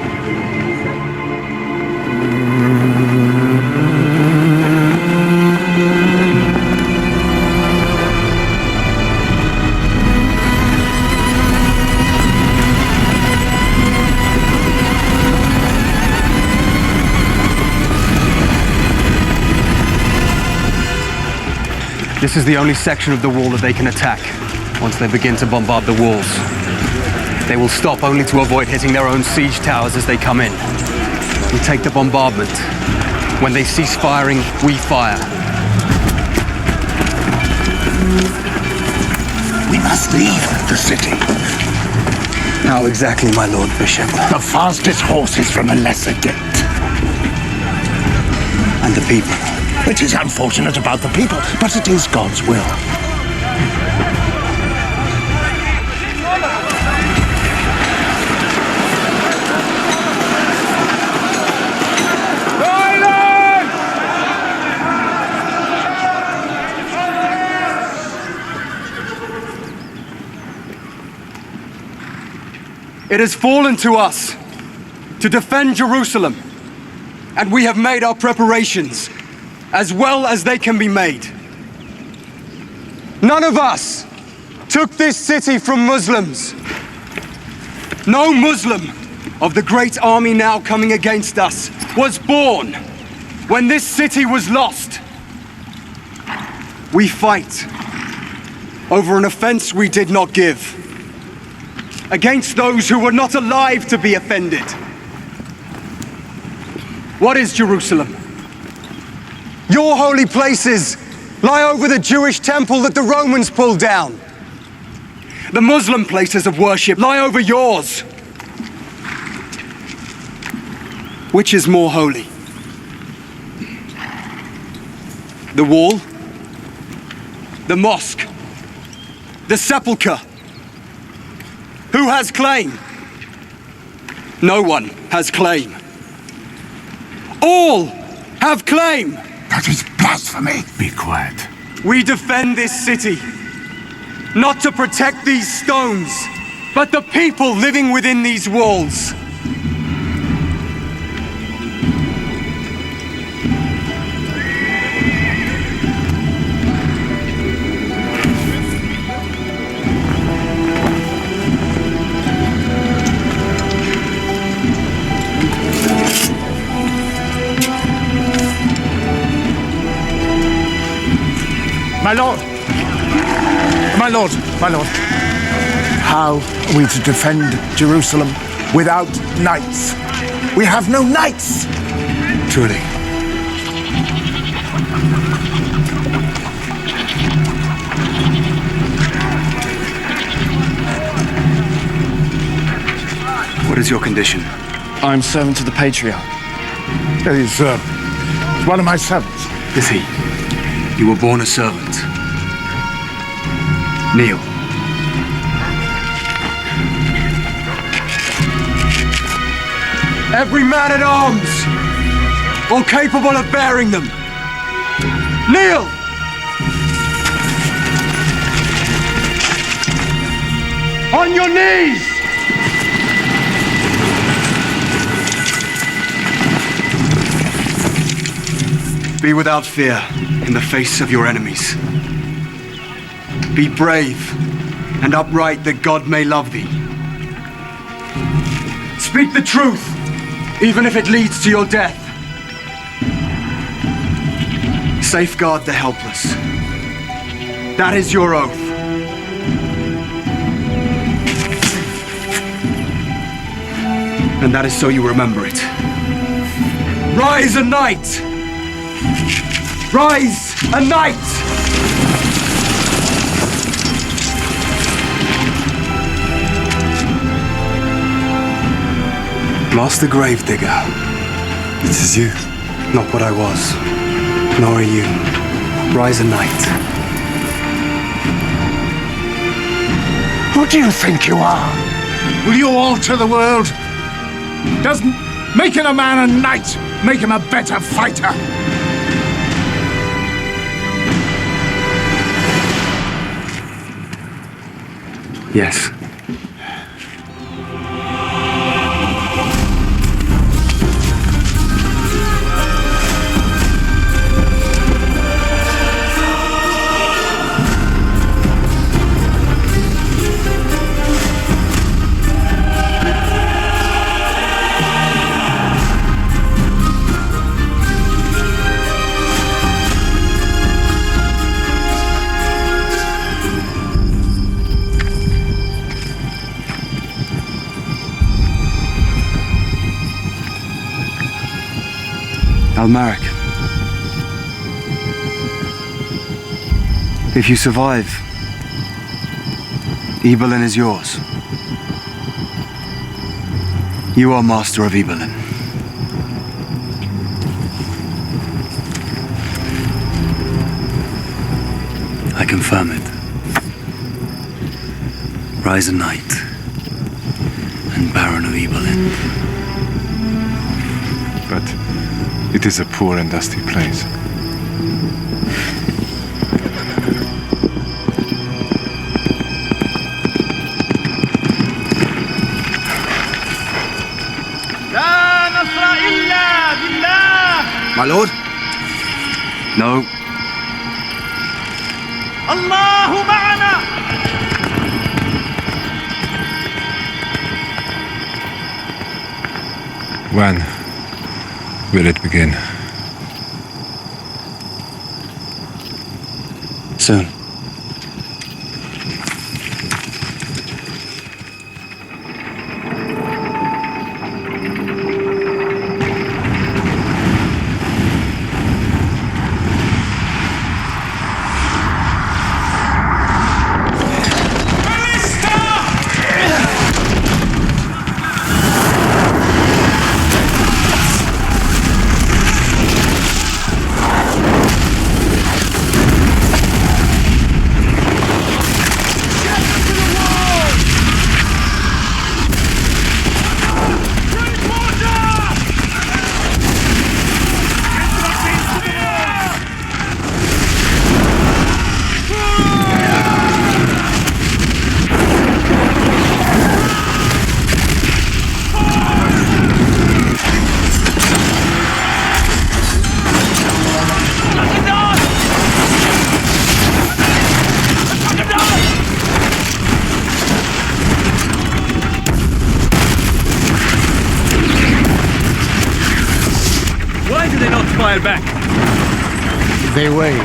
[SPEAKER 8] This is the only section of the wall that they can attack once they begin to bombard the walls. They will stop only to avoid hitting their own siege towers as they come in. We take the bombardment. When they cease firing, we fire.
[SPEAKER 20] We must leave the city.
[SPEAKER 8] How exactly, my Lord Bishop?
[SPEAKER 20] The fastest horses from a lesser gate.
[SPEAKER 8] And the people?
[SPEAKER 20] It is unfortunate about the people, but it is God's will.
[SPEAKER 8] It has fallen to us to defend Jerusalem, and we have made our preparations as well as they can be made. None of us took this city from Muslims. No Muslim of the great army now coming against us was born when this city was lost. We fight over an offense we did not give, against those who were not alive to be offended. What is Jerusalem? Your holy places lie over the Jewish temple that the Romans pulled down. The Muslim places of worship lie over yours. Which is more holy? The wall? The mosque? The sepulchre? Who has claim? No one has claim. All have claim.
[SPEAKER 20] That is blasphemy. Be quiet.
[SPEAKER 8] We defend this city, not to protect these stones, but the people living within these walls.
[SPEAKER 20] My lord! My lord! My lord! How are we to defend Jerusalem without knights? We have no knights!
[SPEAKER 8] Truly. What is your condition?
[SPEAKER 20] I'm servant to the Patriarch. He's one of my servants.
[SPEAKER 8] Is he? You were born a servant. Kneel. Every man at arms, or capable of bearing them, kneel! On your knees! Be without fear in the face of your enemies. Be brave and upright that God may love thee. Speak the truth, even if it leads to your death. Safeguard the helpless. That is your oath. And that is so you remember it. Rise a knight! Rise a knight! Lost? the gravedigger.
[SPEAKER 12] It is you.
[SPEAKER 8] Not what I was, nor are you. Rise a knight.
[SPEAKER 20] Who do you think you are? Will you alter the world? Doesn't making a man a knight make him a better fighter?
[SPEAKER 8] Yes. Almaric, if you survive, Ibelin is yours. You are master of Ibelin. I confirm it. Rise a knight and Baron of Ibelin.
[SPEAKER 19] But it is a poor and dusty place.
[SPEAKER 9] My lord?
[SPEAKER 8] No.
[SPEAKER 16] الله معنا.
[SPEAKER 19] When will it begin?
[SPEAKER 8] Soon.
[SPEAKER 19] Fire back.
[SPEAKER 2] They wait.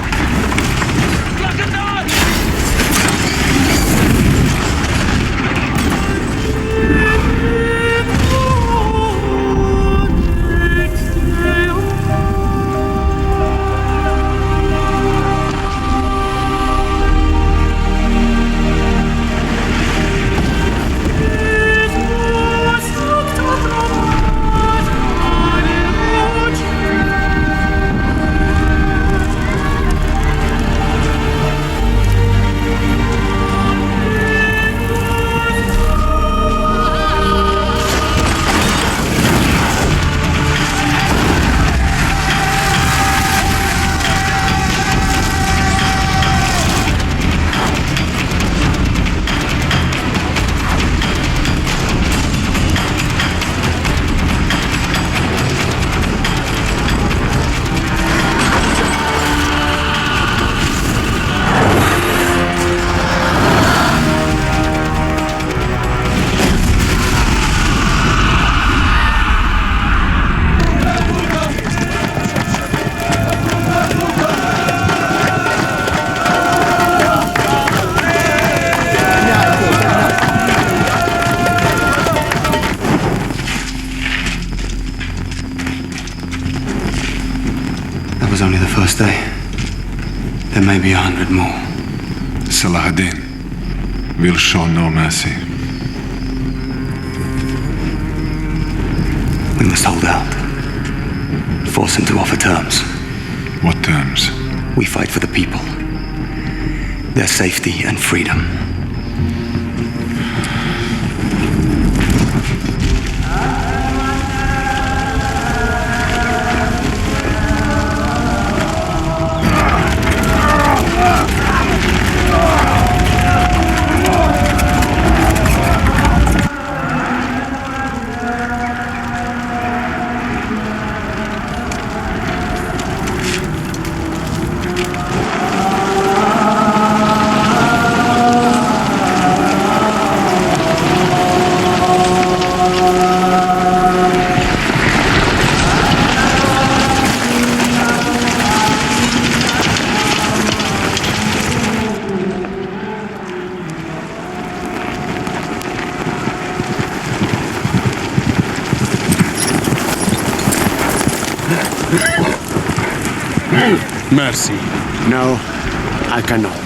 [SPEAKER 8] Was only the first day. There may be 100 more.
[SPEAKER 19] Saladin will show no mercy.
[SPEAKER 8] must hold out. Force him to offer terms.
[SPEAKER 7] What terms?
[SPEAKER 8] We fight for the people. Their safety and freedom.
[SPEAKER 13] Mercy. No, I cannot.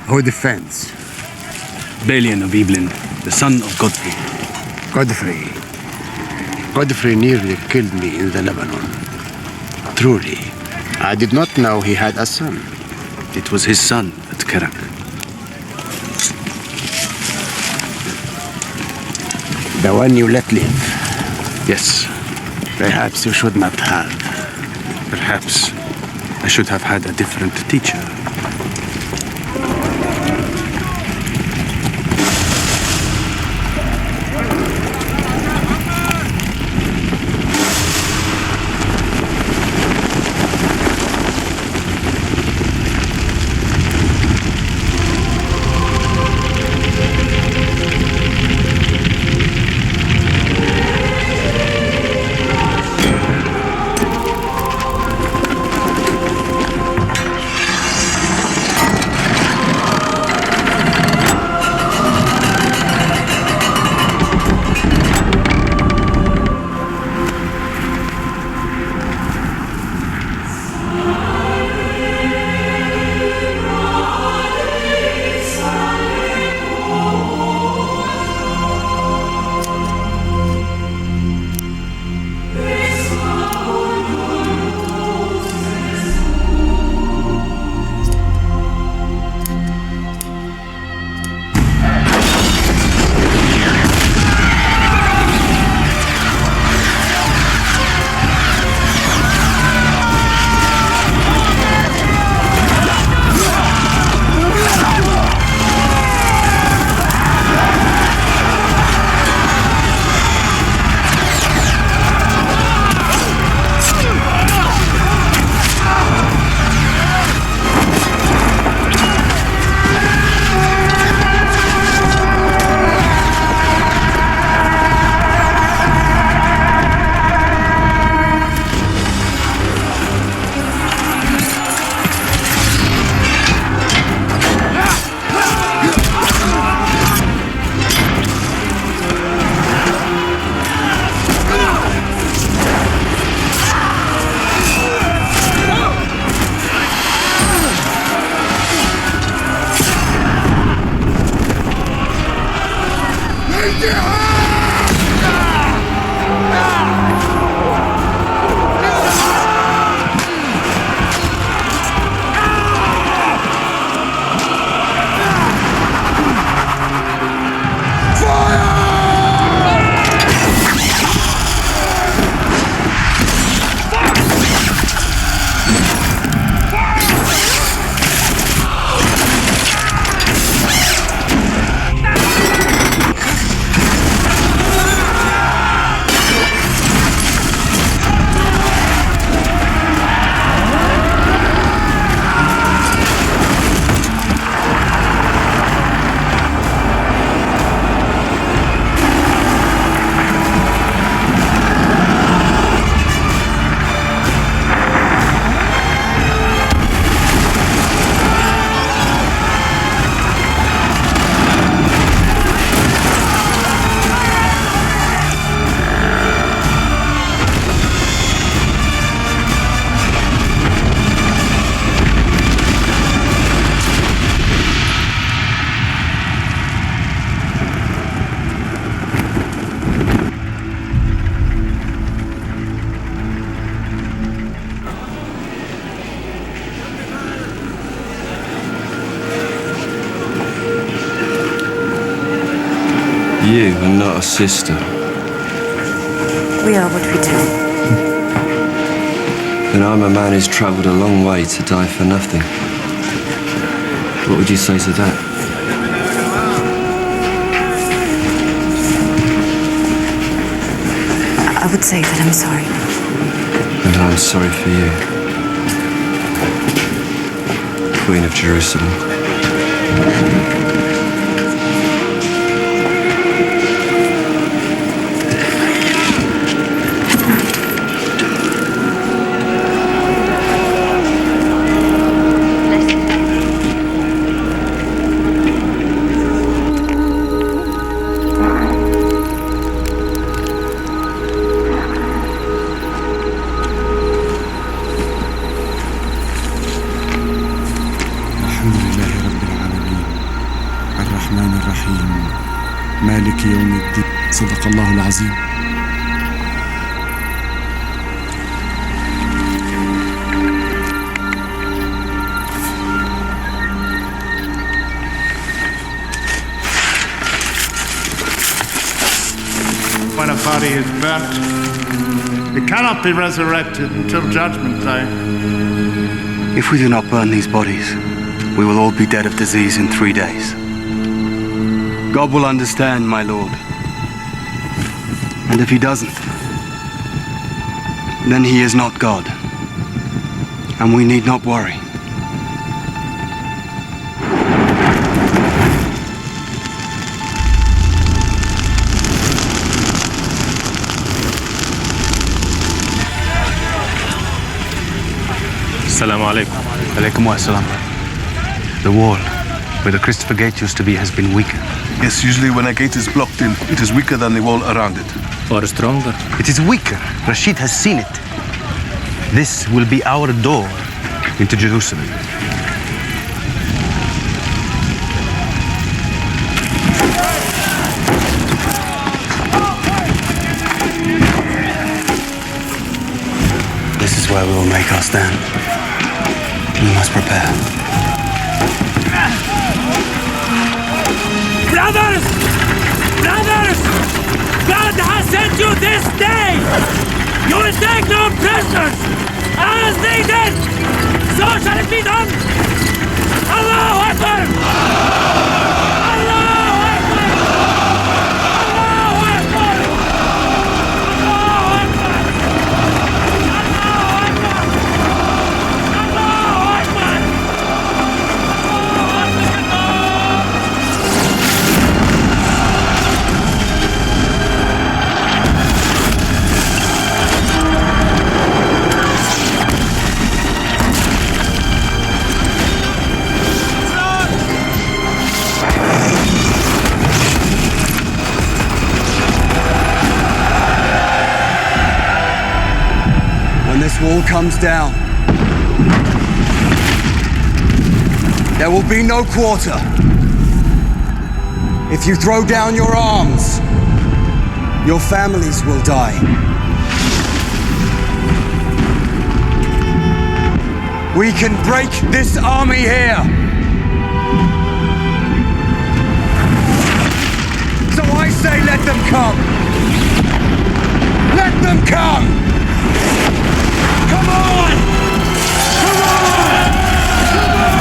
[SPEAKER 13] Who defends?
[SPEAKER 8] Balian of Evelyn, the son of Godfrey.
[SPEAKER 13] Godfrey nearly killed me in the Lebanon. Truly, I did not know he had a son.
[SPEAKER 8] It was his son at Kerak.
[SPEAKER 13] The one you let live.
[SPEAKER 8] Yes.
[SPEAKER 13] Perhaps you should not have.
[SPEAKER 8] Perhaps I should have had a different teacher.
[SPEAKER 17] You are not a sister.
[SPEAKER 21] We are what we do.
[SPEAKER 17] And I'm a man who's travelled a long way to die for nothing. What would you say to that?
[SPEAKER 21] I would say that I'm sorry.
[SPEAKER 17] And I'm sorry for you. Queen of Jerusalem.
[SPEAKER 18] مالك يوم الدين صدق الله العظيم.
[SPEAKER 11] burnt. He cannot be resurrected until Judgment Day.
[SPEAKER 8] If we do not burn these bodies, we will all be dead of disease in 3 days. God will understand, my lord. And if he doesn't, then he is not God. And we need not worry.
[SPEAKER 22] Assalamu alaikum.
[SPEAKER 8] Alaikum wassalam. The wall where the Christopher Gate used to be has been weakened.
[SPEAKER 22] Yes, usually when a gate is blocked in, it is weaker than the wall around it.
[SPEAKER 8] Or stronger. It is weaker. Rashid has seen it. This will be our door into Jerusalem. This is where we will make our stand. We must prepare.
[SPEAKER 16] Brothers! Brothers! God has sent you this day! You will take no prisoners! As they did, so shall it be done! Allahu Akbar! Allahu Akbar! Allahu Akbar! Allahu Akbar! Allahu Akbar! Allahu Akbar!
[SPEAKER 8] When this wall comes down, there will be no quarter. If you throw down your arms, your families will die. We can break this army here. So I say let them come. Let them come! Come on! Come on! Come on!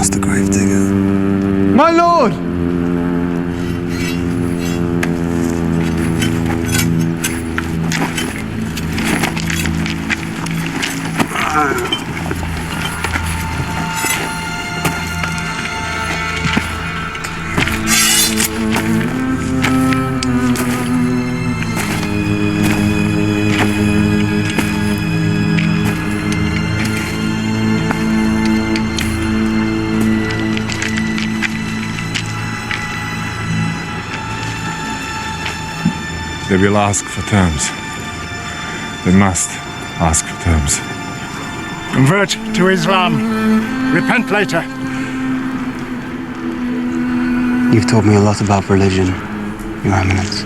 [SPEAKER 18] Master Gravedigger.
[SPEAKER 2] My lord!
[SPEAKER 19] They will ask for terms. They must ask for terms.
[SPEAKER 11] Convert to Islam. Repent later.
[SPEAKER 8] You've taught me a lot about religion, Your Eminence.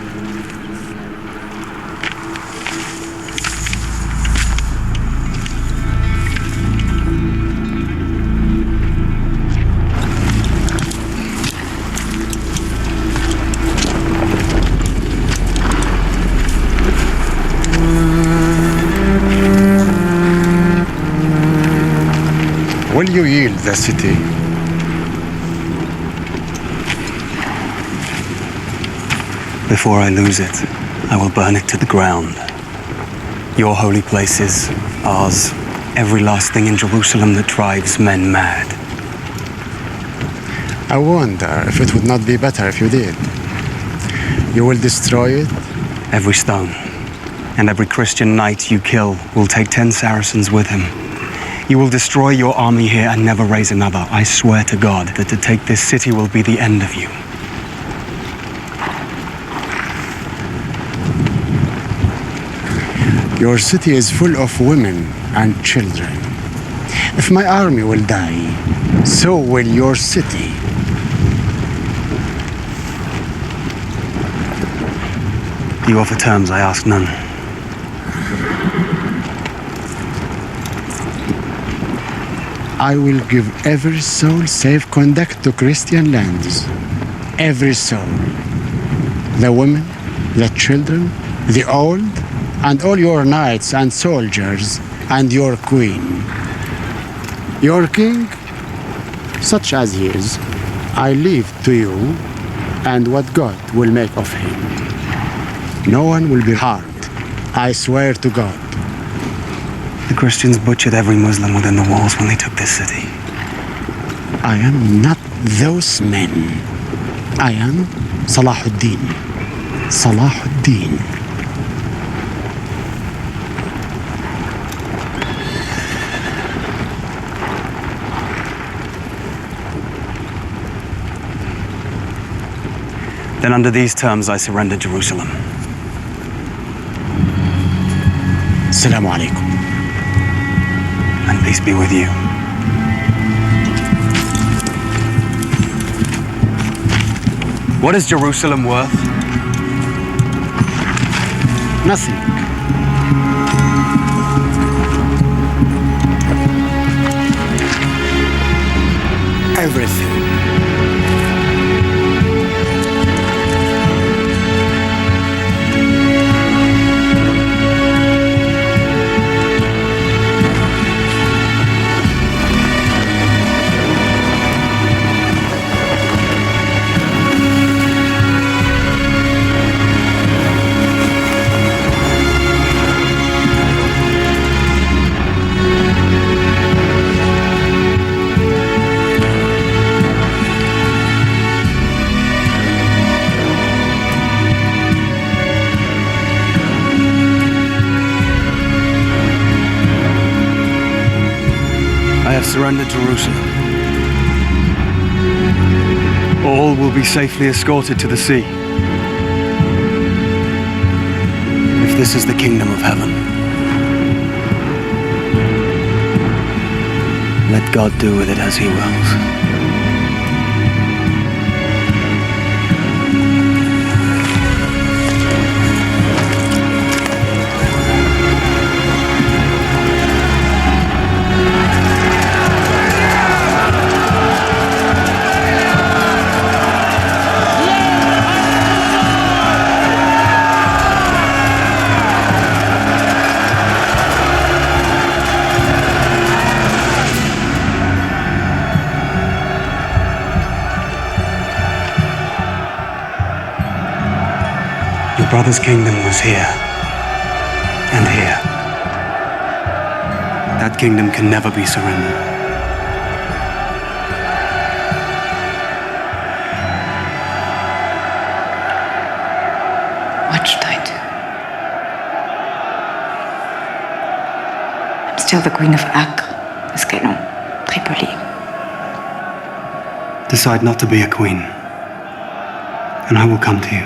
[SPEAKER 2] Will you yield the city?
[SPEAKER 8] Before I lose it, I will burn it to the ground. Your holy places, ours, every last thing in Jerusalem that drives men mad.
[SPEAKER 2] I wonder if it would not be better if you did. You will destroy it?
[SPEAKER 8] Every stone. And every Christian knight you kill will take 10 Saracens with him. You will destroy your army here and never raise another. I swear to God that to take this city will be the end of you.
[SPEAKER 2] Your city is full of women and children. If my army will die, so will your city.
[SPEAKER 8] You offer terms, I ask none.
[SPEAKER 2] I will give every soul safe conduct to Christian lands. Every soul. The women, the children, the old, and all your knights and soldiers, and your queen. Your king, such as he is, I leave to you, and what God will make of him. No one will be harmed, I swear to God.
[SPEAKER 8] The Christians butchered every Muslim within the walls when they took this city.
[SPEAKER 2] I am not those men. I am Salahuddin. Salahuddin.
[SPEAKER 8] Then under these terms, I surrender Jerusalem.
[SPEAKER 2] Assalamu alaikum.
[SPEAKER 8] And peace be with you. What is Jerusalem worth?
[SPEAKER 2] Nothing. Everything.
[SPEAKER 8] I have surrendered Jerusalem. All will be safely escorted to the sea. If this is the kingdom of heaven, let God do with it as he wills. brother's kingdom was here. And here. That kingdom can never be surrendered.
[SPEAKER 21] What should I do? I'm still the Queen of Acre, Escalon, Tripoli.
[SPEAKER 8] Decide not to be a queen, and I will come to you.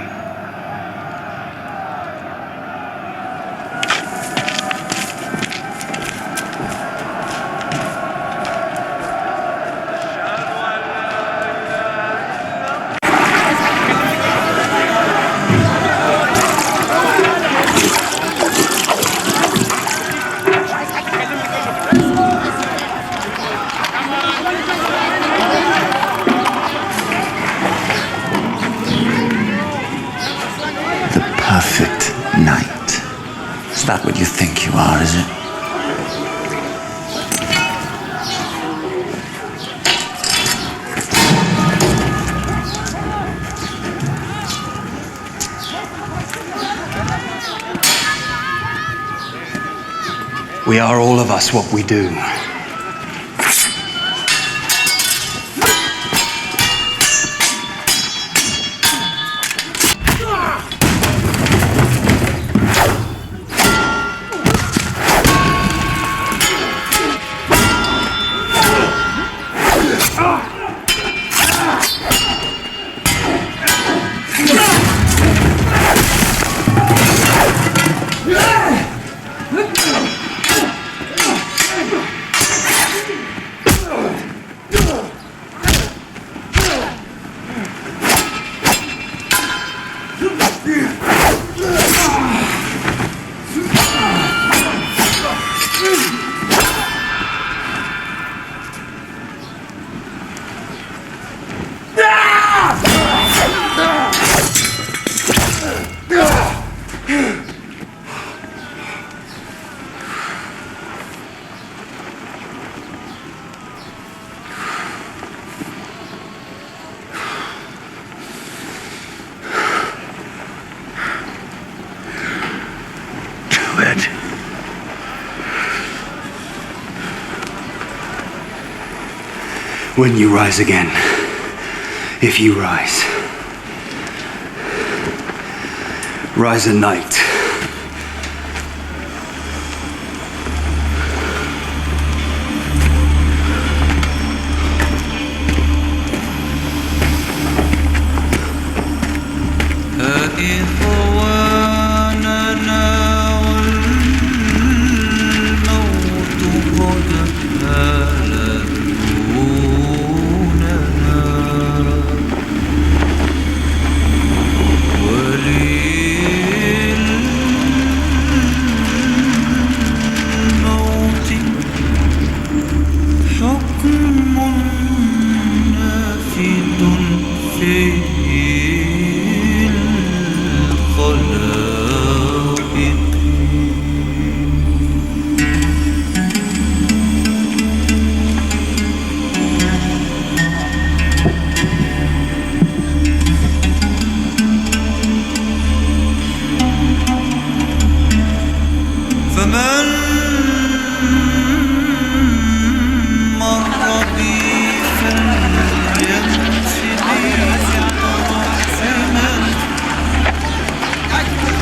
[SPEAKER 3] Perfect knight. Is that what you think you are, is it?
[SPEAKER 8] We are all of us what we do. When you rise again, if you rise a knight.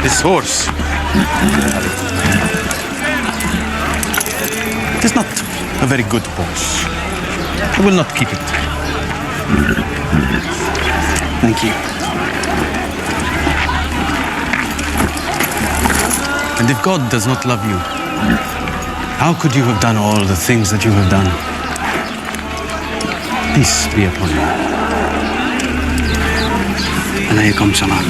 [SPEAKER 19] This horse. It is not a very good horse. I will not keep it.
[SPEAKER 8] Thank you.
[SPEAKER 19] And if God does not love you, how could you have done all the things that you have done? Peace be upon you.
[SPEAKER 8] Alaykum salam.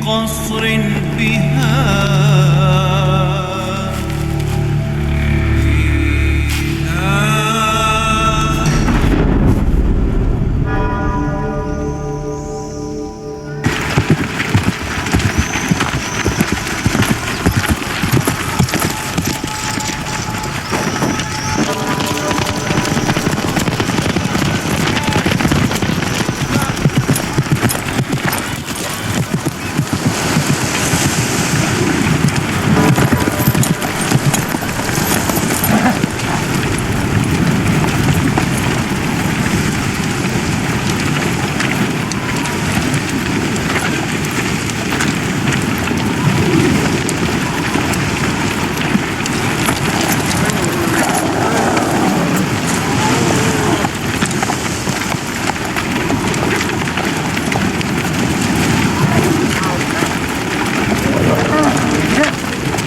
[SPEAKER 16] قصر بها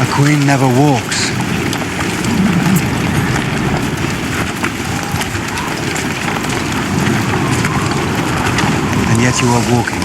[SPEAKER 2] A queen never walks. And yet you are walking.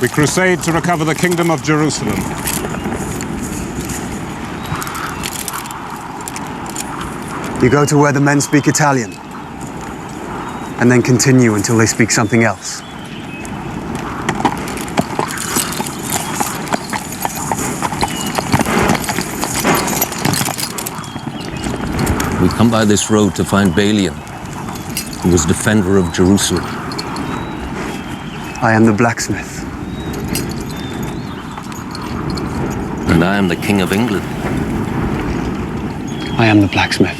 [SPEAKER 19] We crusade to recover the Kingdom of Jerusalem.
[SPEAKER 2] You go to where the men speak Italian, and then continue until they speak something else.
[SPEAKER 6] We come by this road to find Balian, who was defender of Jerusalem.
[SPEAKER 2] I am the blacksmith.
[SPEAKER 6] And I am the King of England.
[SPEAKER 2] I am the blacksmith.